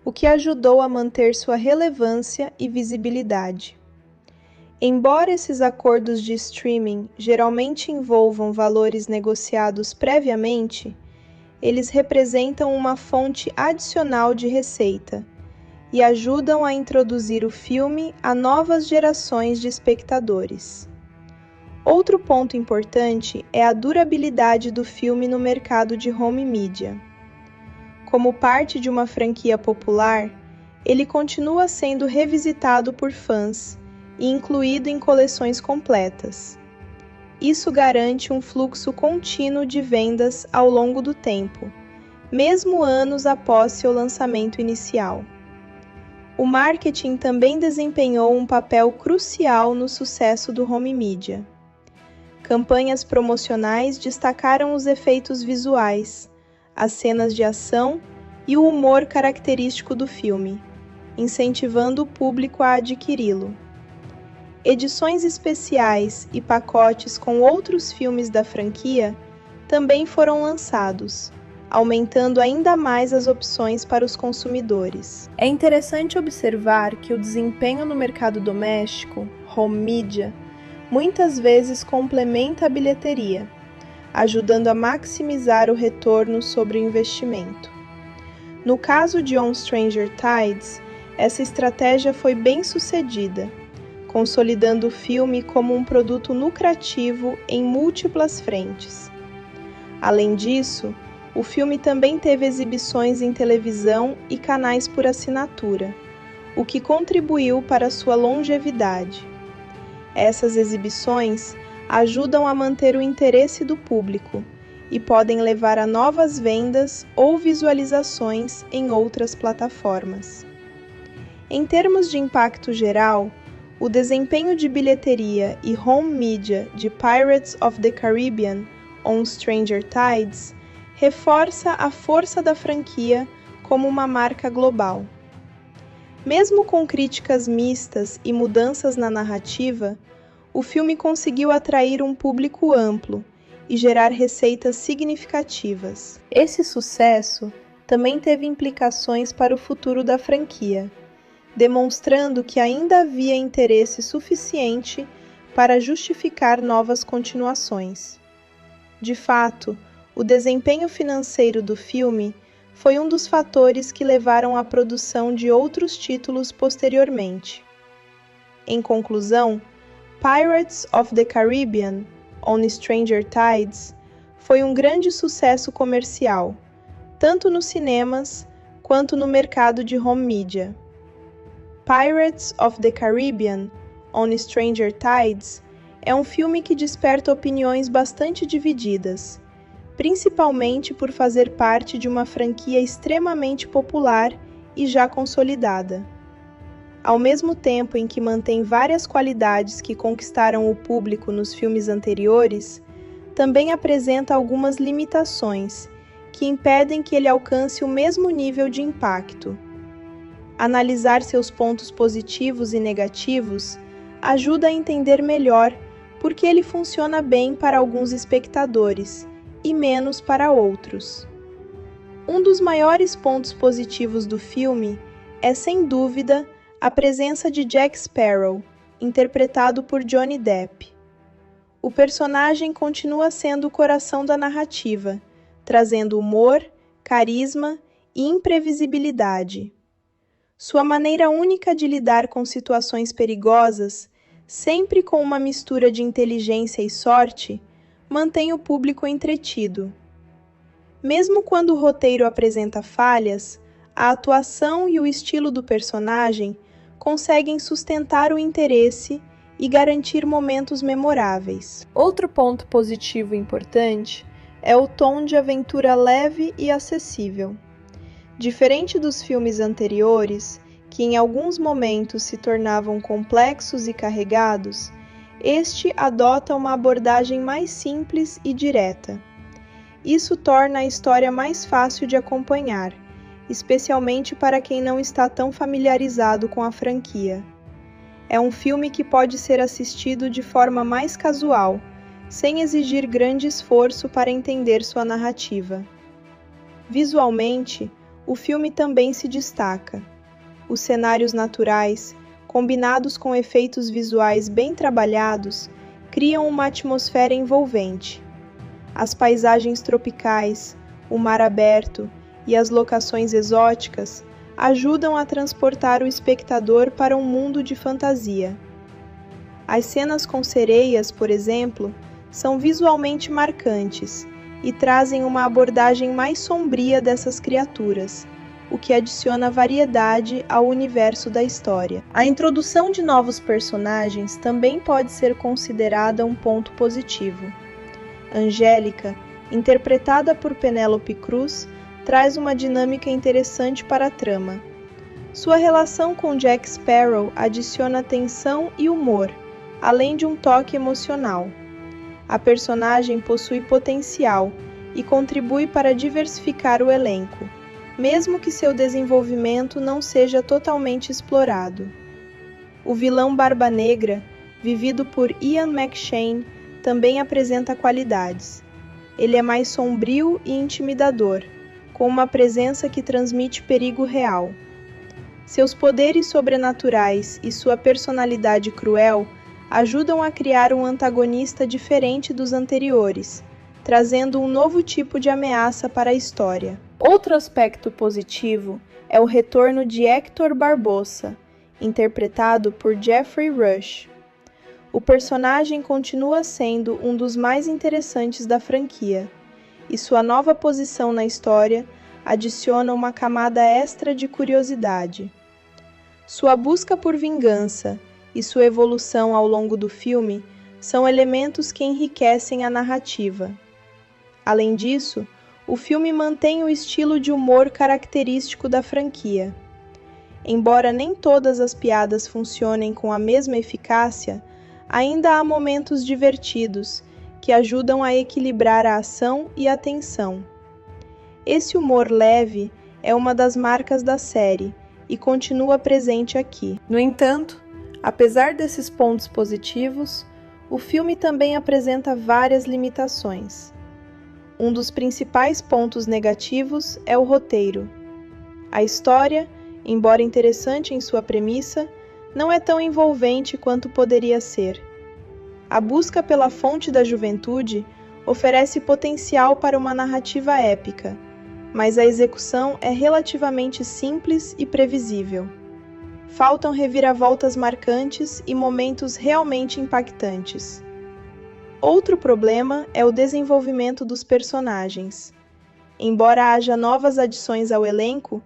o que ajudou a manter sua relevância e visibilidade. Embora esses acordos de streaming geralmente envolvam valores negociados previamente, eles representam uma fonte adicional de receita e ajudam a introduzir o filme a novas gerações de espectadores. Outro ponto importante é a durabilidade do filme no mercado de home media. Como parte de uma franquia popular, ele continua sendo revisitado por fãs e incluído em coleções completas. Isso garante um fluxo contínuo de vendas ao longo do tempo, mesmo anos após seu lançamento inicial. O marketing também desempenhou um papel crucial no sucesso do home media. Campanhas promocionais destacaram os efeitos visuais, as cenas de ação e o humor característico do filme, incentivando o público a adquiri-lo. Edições especiais e pacotes com outros filmes da franquia também foram lançados, aumentando ainda mais as opções para os consumidores. É interessante observar que o desempenho no mercado doméstico, home media, muitas vezes complementa a bilheteria, ajudando a maximizar o retorno sobre o investimento. No caso de On Stranger Tides, essa estratégia foi bem sucedida, consolidando o filme como um produto lucrativo em múltiplas frentes. Além disso, o filme também teve exibições em televisão e canais por assinatura, o que contribuiu para sua longevidade. Essas exibições ajudam a manter o interesse do público e podem levar a novas vendas ou visualizações em outras plataformas. Em termos de impacto geral, o desempenho de bilheteria e home media de Pirates of the Caribbean on Stranger Tides reforça a força da franquia como uma marca global. Mesmo com críticas mistas e mudanças na narrativa, o filme conseguiu atrair um público amplo e gerar receitas significativas. Esse sucesso também teve implicações para o futuro da franquia, demonstrando que ainda havia interesse suficiente para justificar novas continuações. De fato, O desempenho financeiro do filme foi um dos fatores que levaram à produção de outros títulos posteriormente. Em conclusão, Pirates of the Caribbean, On Stranger Tides, foi um grande sucesso comercial, tanto nos cinemas quanto no mercado de home media. Pirates of the Caribbean, On Stranger Tides é um filme que desperta opiniões bastante divididas, principalmente por fazer parte de uma franquia extremamente popular e já consolidada. Ao mesmo tempo em que mantém várias qualidades que conquistaram o público nos filmes anteriores, também apresenta algumas limitações que impedem que ele alcance o mesmo nível de impacto. Analisar seus pontos positivos e negativos ajuda a entender melhor por que ele funciona bem para alguns espectadores e menos para outros. Um dos maiores pontos positivos do filme é, sem dúvida, a presença de Jack Sparrow, interpretado por Johnny Depp. O personagem continua sendo o coração da narrativa, trazendo humor, carisma e imprevisibilidade. Sua maneira única de lidar com situações perigosas, sempre com uma mistura de inteligência e sorte, mantém o público entretido. Mesmo quando o roteiro apresenta falhas, a atuação e o estilo do personagem conseguem sustentar o interesse e garantir momentos memoráveis. Outro ponto positivo importante é o tom de aventura leve e acessível. Diferente dos filmes anteriores, que em alguns momentos se tornavam complexos e carregados, este adota uma abordagem mais simples e direta. Isso torna a história mais fácil de acompanhar, especialmente para quem não está tão familiarizado com a franquia. É um filme que pode ser assistido de forma mais casual, sem exigir grande esforço para entender sua narrativa. Visualmente, o filme também se destaca. Os cenários naturais, combinados com efeitos visuais bem trabalhados, criam uma atmosfera envolvente. As paisagens tropicais, o mar aberto e as locações exóticas ajudam a transportar o espectador para um mundo de fantasia. As cenas com sereias, por exemplo, são visualmente marcantes e trazem uma abordagem mais sombria dessas criaturas, o que adiciona variedade ao universo da história. A introdução de novos personagens também pode ser considerada um ponto positivo. Angélica, interpretada por Penélope Cruz, traz uma dinâmica interessante para a trama. Sua relação com Jack Sparrow adiciona tensão e humor, além de um toque emocional. A personagem possui potencial e contribui para diversificar o elenco, mesmo que seu desenvolvimento não seja totalmente explorado. O vilão Barba Negra, vivido por Ian McShane, também apresenta qualidades. Ele é mais sombrio e intimidador, com uma presença que transmite perigo real. Seus poderes sobrenaturais e sua personalidade cruel ajudam a criar um antagonista diferente dos anteriores, trazendo um novo tipo de ameaça para a história. Outro aspecto positivo é o retorno de Hector Barbossa, interpretado por Geoffrey Rush. O personagem continua sendo um dos mais interessantes da franquia, e sua nova posição na história adiciona uma camada extra de curiosidade. Sua busca por vingança e sua evolução ao longo do filme são elementos que enriquecem a narrativa. Além disso, o filme mantém o estilo de humor característico da franquia. Embora nem todas as piadas funcionem com a mesma eficácia, ainda há momentos divertidos que ajudam a equilibrar a ação e a tensão. Esse humor leve é uma das marcas da série e continua presente aqui. No entanto, apesar desses pontos positivos, o filme também apresenta várias limitações. Um dos principais pontos negativos é o roteiro. A história, embora interessante em sua premissa, não é tão envolvente quanto poderia ser. A busca pela fonte da juventude, oferece potencial para uma narrativa épica, mas a execução é relativamente simples e previsível. Faltam reviravoltas marcantes e momentos realmente impactantes. Outro problema é o desenvolvimento dos personagens. Embora haja novas adições ao elenco,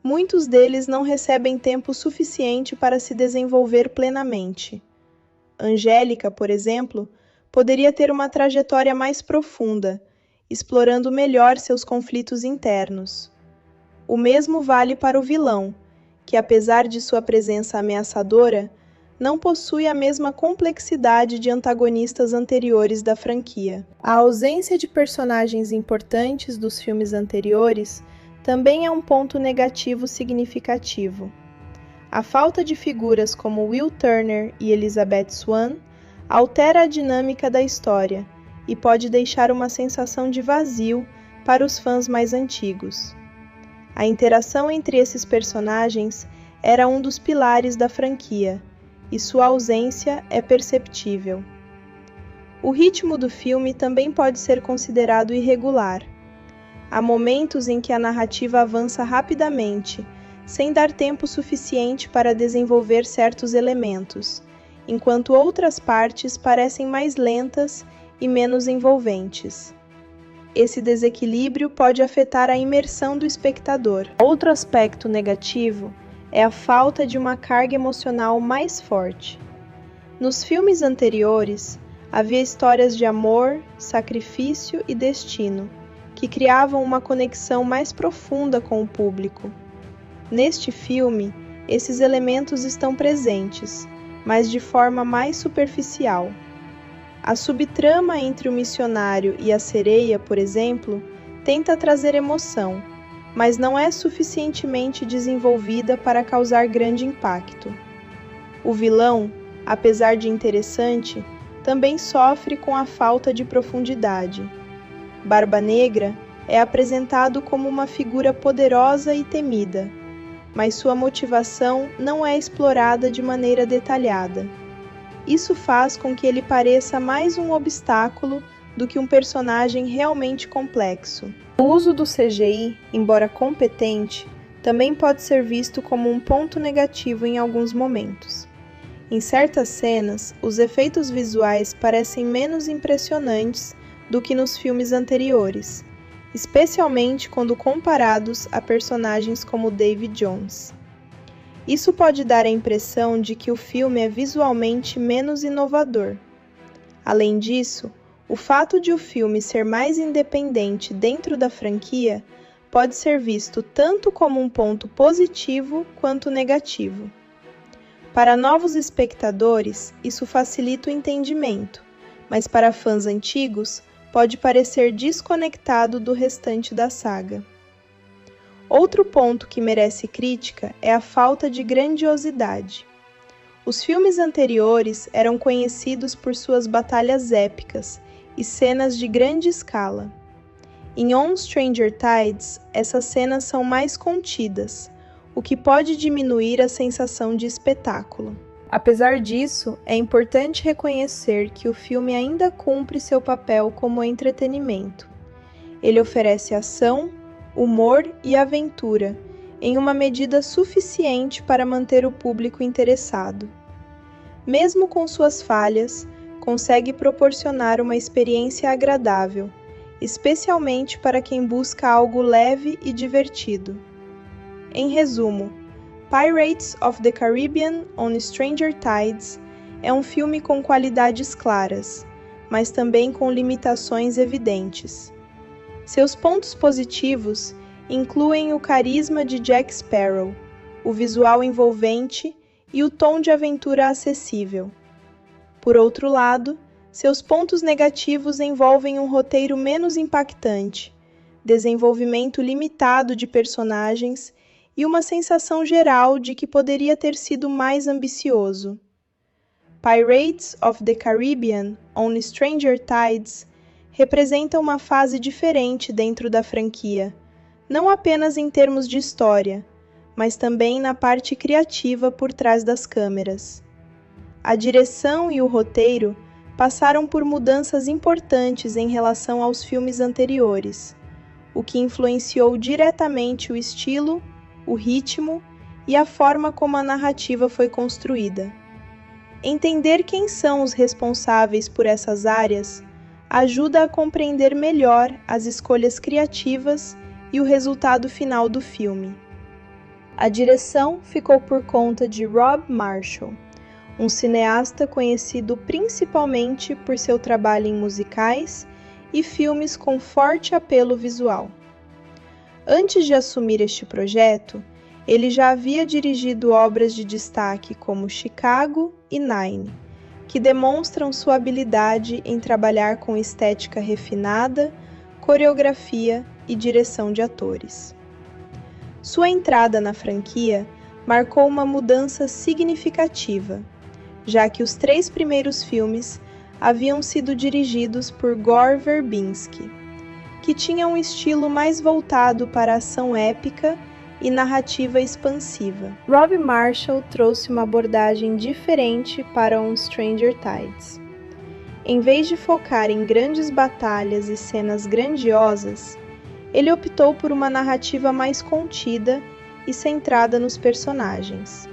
muitos deles não recebem tempo suficiente para se desenvolver plenamente. Angélica, por exemplo, poderia ter uma trajetória mais profunda, explorando melhor seus conflitos internos. O mesmo vale para o vilão, que apesar de sua presença ameaçadora, não possui a mesma complexidade de antagonistas anteriores da franquia. A ausência de personagens importantes dos filmes anteriores também é um ponto negativo significativo. A falta de figuras como Will Turner e Elizabeth Swann altera a dinâmica da história e pode deixar uma sensação de vazio para os fãs mais antigos. A interação entre esses personagens era um dos pilares da franquia, e sua ausência é perceptível. O ritmo do filme também pode ser considerado irregular. Há momentos em que a narrativa avança rapidamente, sem dar tempo suficiente para desenvolver certos elementos, enquanto outras partes parecem mais lentas e menos envolventes. Esse desequilíbrio pode afetar a imersão do espectador. Outro aspecto negativo é a falta de uma carga emocional mais forte. Nos filmes anteriores, havia histórias de amor, sacrifício e destino, que criavam uma conexão mais profunda com o público. Neste filme, esses elementos estão presentes, mas de forma mais superficial. A subtrama entre o missionário e a sereia, por exemplo, tenta trazer emoção, mas não é suficientemente desenvolvida para causar grande impacto. O vilão, apesar de interessante, também sofre com a falta de profundidade. Barba Negra é apresentado como uma figura poderosa e temida, mas sua motivação não é explorada de maneira detalhada. Isso faz com que ele pareça mais um obstáculo do que um personagem realmente complexo. O uso do CGI, embora competente, também pode ser visto como um ponto negativo em alguns momentos. Em certas cenas, os efeitos visuais parecem menos impressionantes do que nos filmes anteriores, especialmente quando comparados a personagens como Davy Jones. Isso pode dar a impressão de que o filme é visualmente menos inovador. Além disso, o fato de o filme ser mais independente dentro da franquia pode ser visto tanto como um ponto positivo quanto negativo. Para novos espectadores, isso facilita o entendimento, mas para fãs antigos, pode parecer desconectado do restante da saga. Outro ponto que merece crítica é a falta de grandiosidade. Os filmes anteriores eram conhecidos por suas batalhas épicas e cenas de grande escala. Em On Stranger Tides, essas cenas são mais contidas, o que pode diminuir a sensação de espetáculo. Apesar disso, é importante reconhecer que o filme ainda cumpre seu papel como entretenimento. Ele oferece ação, humor e aventura, em uma medida suficiente para manter o público interessado. Mesmo com suas falhas, consegue proporcionar uma experiência agradável, especialmente para quem busca algo leve e divertido. Em resumo, Pirates of the Caribbean on Stranger Tides é um filme com qualidades claras, mas também com limitações evidentes. Seus pontos positivos incluem o carisma de Jack Sparrow, o visual envolvente e o tom de aventura acessível. Por outro lado, seus pontos negativos envolvem um roteiro menos impactante, desenvolvimento limitado de personagens e uma sensação geral de que poderia ter sido mais ambicioso. Pirates of the Caribbean on Stranger Tides representa uma fase diferente dentro da franquia, não apenas em termos de história, mas também na parte criativa por trás das câmeras. A direção e o roteiro passaram por mudanças importantes em relação aos filmes anteriores, o que influenciou diretamente o estilo, o ritmo e a forma como a narrativa foi construída. Entender quem são os responsáveis por essas áreas ajuda a compreender melhor as escolhas criativas e o resultado final do filme. A direção ficou por conta de Rob Marshall, um cineasta conhecido principalmente por seu trabalho em musicais e filmes com forte apelo visual. Antes de assumir este projeto, ele já havia dirigido obras de destaque como Chicago e Nine, que demonstram sua habilidade em trabalhar com estética refinada, coreografia e direção de atores. Sua entrada na franquia marcou uma mudança significativa, já que os 3 primeiros filmes haviam sido dirigidos por Gore Verbinski, que tinha um estilo mais voltado para a ação épica e narrativa expansiva. Rob Marshall trouxe uma abordagem diferente para On Stranger Tides. Em vez de focar em grandes batalhas e cenas grandiosas, ele optou por uma narrativa mais contida e centrada nos personagens.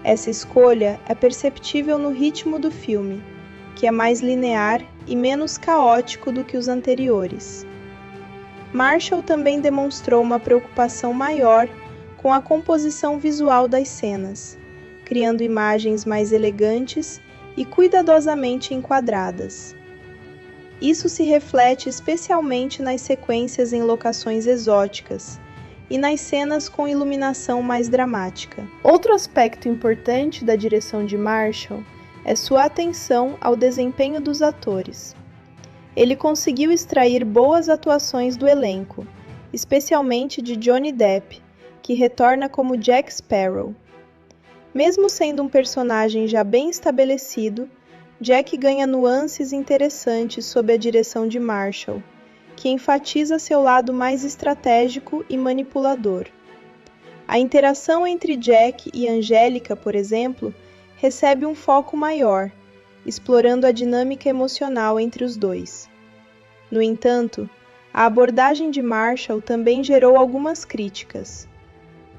Essa escolha é perceptível no ritmo do filme, que é mais linear e menos caótico do que os anteriores. Marshall também demonstrou uma preocupação maior com a composição visual das cenas, criando imagens mais elegantes e cuidadosamente enquadradas. Isso se reflete especialmente nas sequências em locações exóticas e nas cenas com iluminação mais dramática. Outro aspecto importante da direção de Marshall é sua atenção ao desempenho dos atores. Ele conseguiu extrair boas atuações do elenco, especialmente de Johnny Depp, que retorna como Jack Sparrow. Mesmo sendo um personagem já bem estabelecido, Jack ganha nuances interessantes sob a direção de Marshall, que enfatiza seu lado mais estratégico e manipulador. A interação entre Jack e Angélica, por exemplo, recebe um foco maior, explorando a dinâmica emocional entre os dois. No entanto, a abordagem de Marshall também gerou algumas críticas.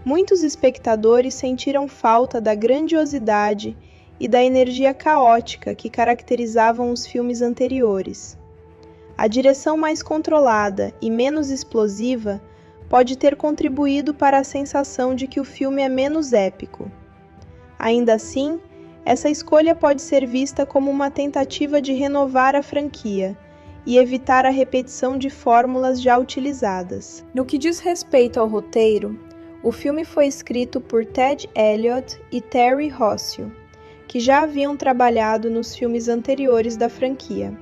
Muitos espectadores sentiram falta da grandiosidade e da energia caótica que caracterizavam os filmes anteriores. A direção mais controlada e menos explosiva pode ter contribuído para a sensação de que o filme é menos épico. Ainda assim, essa escolha pode ser vista como uma tentativa de renovar a franquia e evitar a repetição de fórmulas já utilizadas. No que diz respeito ao roteiro, o filme foi escrito por Ted Elliott e Terry Rossio, que já haviam trabalhado nos filmes anteriores da franquia.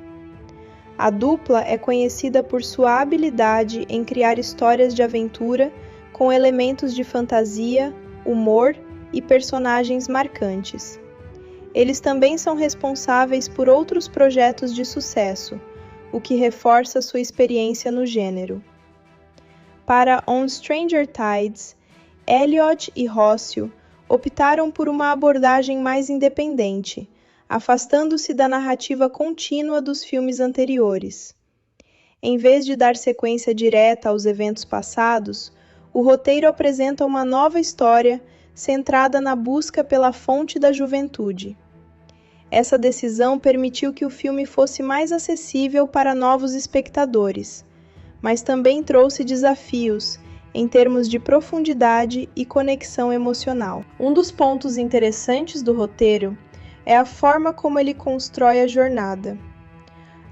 A dupla é conhecida por sua habilidade em criar histórias de aventura com elementos de fantasia, humor e personagens marcantes. Eles também são responsáveis por outros projetos de sucesso, o que reforça sua experiência no gênero. Para On Stranger Tides, Elliott e Rossio optaram por uma abordagem mais independente, afastando-se da narrativa contínua dos filmes anteriores. Em vez de dar sequência direta aos eventos passados, o roteiro apresenta uma nova história centrada na busca pela fonte da juventude. Essa decisão permitiu que o filme fosse mais acessível para novos espectadores, mas também trouxe desafios em termos de profundidade e conexão emocional. Um dos pontos interessantes do roteiro é a forma como ele constrói a jornada.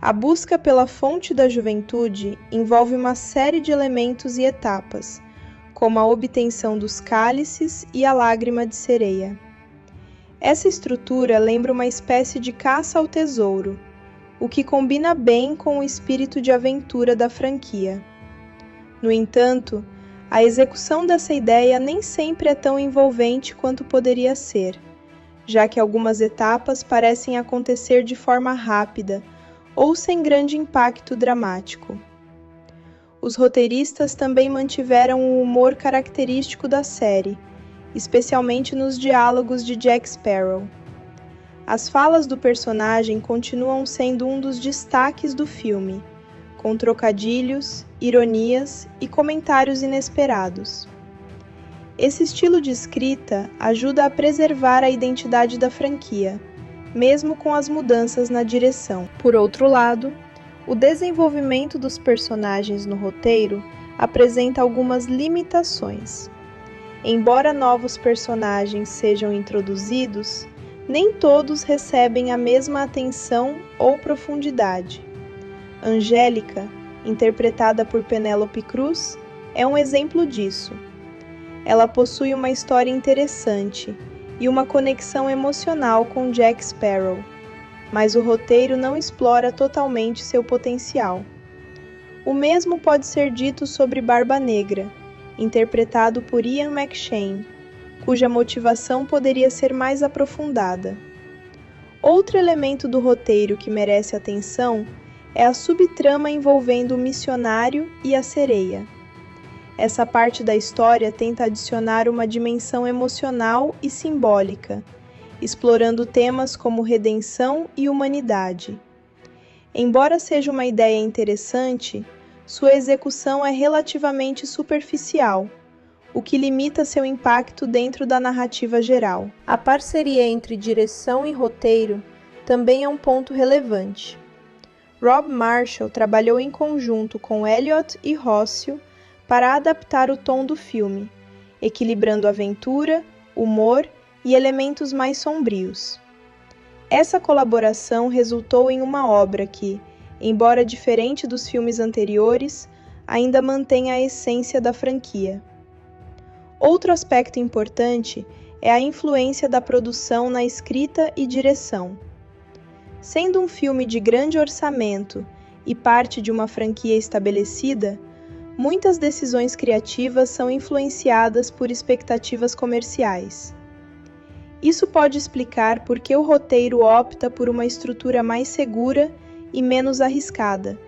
A busca pela fonte da juventude envolve uma série de elementos e etapas, como a obtenção dos cálices e a lágrima de sereia. Essa estrutura lembra uma espécie de caça ao tesouro, o que combina bem com o espírito de aventura da franquia. No entanto, a execução dessa ideia nem sempre é tão envolvente quanto poderia ser, já que algumas etapas parecem acontecer de forma rápida ou sem grande impacto dramático. Os roteiristas também mantiveram o humor característico da série, especialmente nos diálogos de Jack Sparrow. As falas do personagem continuam sendo um dos destaques do filme, com trocadilhos, ironias e comentários inesperados. Esse estilo de escrita ajuda a preservar a identidade da franquia, mesmo com as mudanças na direção. Por outro lado, o desenvolvimento dos personagens no roteiro apresenta algumas limitações. Embora novos personagens sejam introduzidos, nem todos recebem a mesma atenção ou profundidade. Angélica, interpretada por Penélope Cruz, é um exemplo disso. Ela possui uma história interessante e uma conexão emocional com Jack Sparrow, mas o roteiro não explora totalmente seu potencial. O mesmo pode ser dito sobre Barba Negra, interpretado por Ian McShane, cuja motivação poderia ser mais aprofundada. Outro elemento do roteiro que merece atenção é a subtrama envolvendo o missionário e a sereia. Essa parte da história tenta adicionar uma dimensão emocional e simbólica, explorando temas como redenção e humanidade. Embora seja uma ideia interessante, sua execução é relativamente superficial, o que limita seu impacto dentro da narrativa geral. A parceria entre direção e roteiro também é um ponto relevante. Rob Marshall trabalhou em conjunto com Elliott e Rossio para adaptar o tom do filme, equilibrando aventura, humor e elementos mais sombrios. Essa colaboração resultou em uma obra que, embora diferente dos filmes anteriores, ainda mantém a essência da franquia. Outro aspecto importante é a influência da produção na escrita e direção. Sendo um filme de grande orçamento e parte de uma franquia estabelecida, muitas decisões criativas são influenciadas por expectativas comerciais. Isso pode explicar por que o roteiro opta por uma estrutura mais segura e menos arriscada,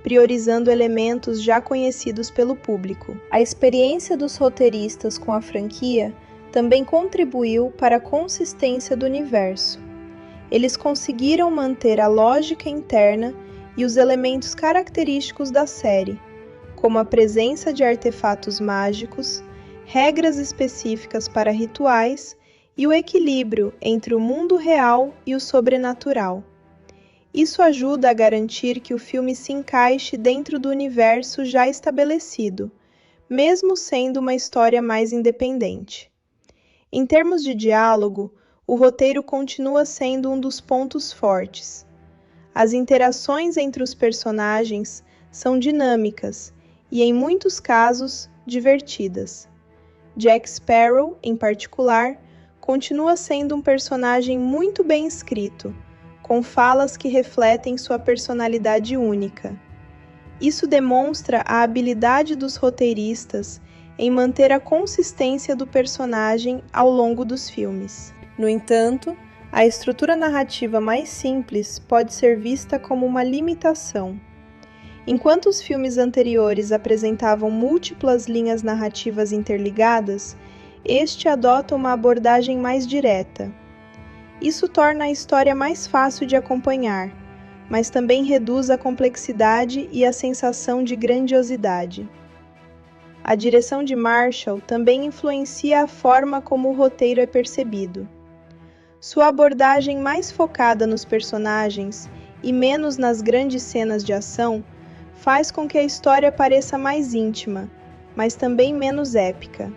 priorizando elementos já conhecidos pelo público. A experiência dos roteiristas com a franquia também contribuiu para a consistência do universo. Eles conseguiram manter a lógica interna e os elementos característicos da série, como a presença de artefatos mágicos, regras específicas para rituais e o equilíbrio entre o mundo real e o sobrenatural. Isso ajuda a garantir que o filme se encaixe dentro do universo já estabelecido, mesmo sendo uma história mais independente. Em termos de diálogo, o roteiro continua sendo um dos pontos fortes. As interações entre os personagens são dinâmicas e, em muitos casos, divertidas. Jack Sparrow, em particular, continua sendo um personagem muito bem escrito, com falas que refletem sua personalidade única. Isso demonstra a habilidade dos roteiristas em manter a consistência do personagem ao longo dos filmes. No entanto, a estrutura narrativa mais simples pode ser vista como uma limitação. Enquanto os filmes anteriores apresentavam múltiplas linhas narrativas interligadas, este adota uma abordagem mais direta. Isso torna a história mais fácil de acompanhar, mas também reduz a complexidade e a sensação de grandiosidade. A direção de Marshall também influencia a forma como o roteiro é percebido. Sua abordagem mais focada nos personagens e menos nas grandes cenas de ação faz com que a história pareça mais íntima, mas também menos épica.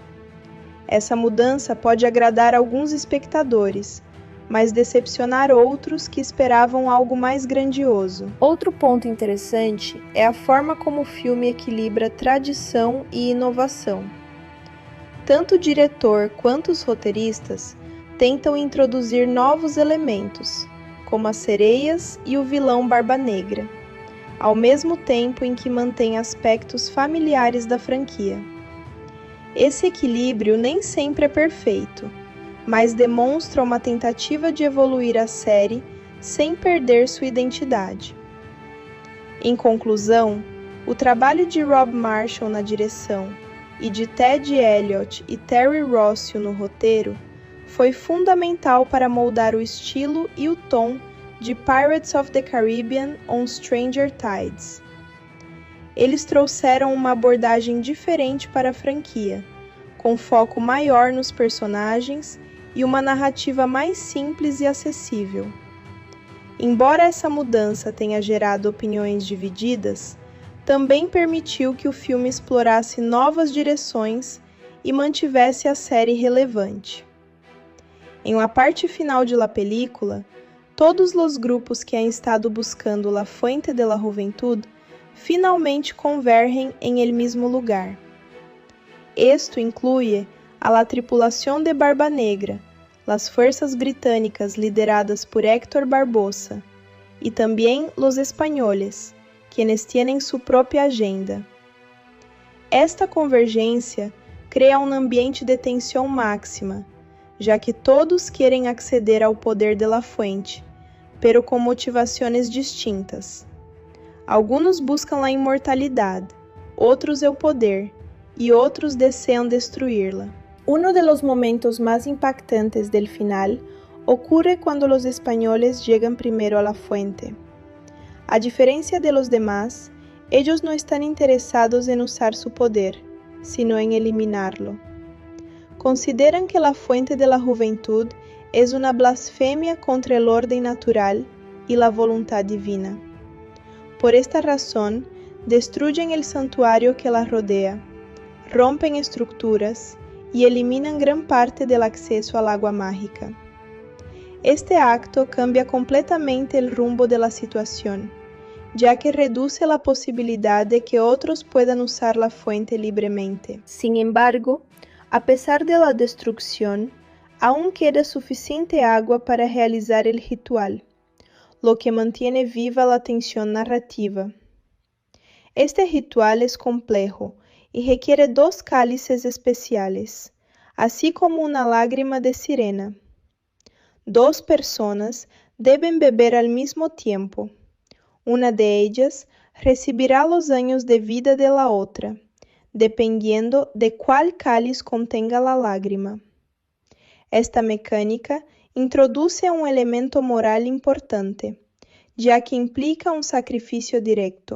Essa mudança pode agradar alguns espectadores, mas decepcionar outros que esperavam algo mais grandioso. Outro ponto interessante é a forma como o filme equilibra tradição e inovação. Tanto o diretor quanto os roteiristas tentam introduzir novos elementos, como as sereias e o vilão Barba Negra, ao mesmo tempo em que mantém aspectos familiares da franquia. Esse equilíbrio nem sempre é perfeito, mas demonstra uma tentativa de evoluir a série sem perder sua identidade. Em conclusão, o trabalho de Rob Marshall na direção e de Ted Elliott e Terry Rossio no roteiro foi fundamental para moldar o estilo e o tom de Pirates of the Caribbean on Stranger Tides. Eles trouxeram uma abordagem diferente para a franquia, com foco maior nos personagens e uma narrativa mais simples e acessível. Embora essa mudança tenha gerado opiniões divididas, também permitiu que o filme explorasse novas direções e mantivesse a série relevante. Em la parte final de la película, todos os grupos que han estado buscando la fuente de la juventud finalmente convergen en el mismo lugar. Esto incluye a la tripulación de Barba Negra, las fuerzas británicas lideradas por Héctor Barbosa, y también los españoles, quienes tienen su propia agenda. Esta convergência crea um ambiente de tensão máxima, já que todos querem acceder ao poder de la fuente, pero com motivações distintas. Alguns buscam a imortalidade, outros o poder, e outros desejam destruí-la. Uno de los momentos más impactantes del final ocurre cuando los españoles llegan primero a la fuente. A diferencia de los demás, ellos no están interesados en usar su poder, sino en eliminarlo. Consideran que la fuente de la juventud es una blasfemia contra el orden natural y la voluntad divina. Por esta razón, destruyen el santuario que la rodea, rompen estructuras y eliminan gran parte del acceso al agua mágica. Este acto cambia completamente el rumbo de la situación, ya que reduce la posibilidad de que otros puedan usar la fuente libremente. Sin embargo, a pesar de la destrucción, aún queda suficiente agua para realizar el ritual, lo que mantiene viva la tensión narrativa. Este ritual es complejo y requiere 2 cálices especiales, así como una lágrima de sirena. 2 personas deben beber al mismo tiempo. Una de ellas recibirá los años de vida de la otra, dependiendo de cuál cáliz contenga la lágrima. Esta mecánica introduce un elemento moral importante, ya que implica un sacrificio directo.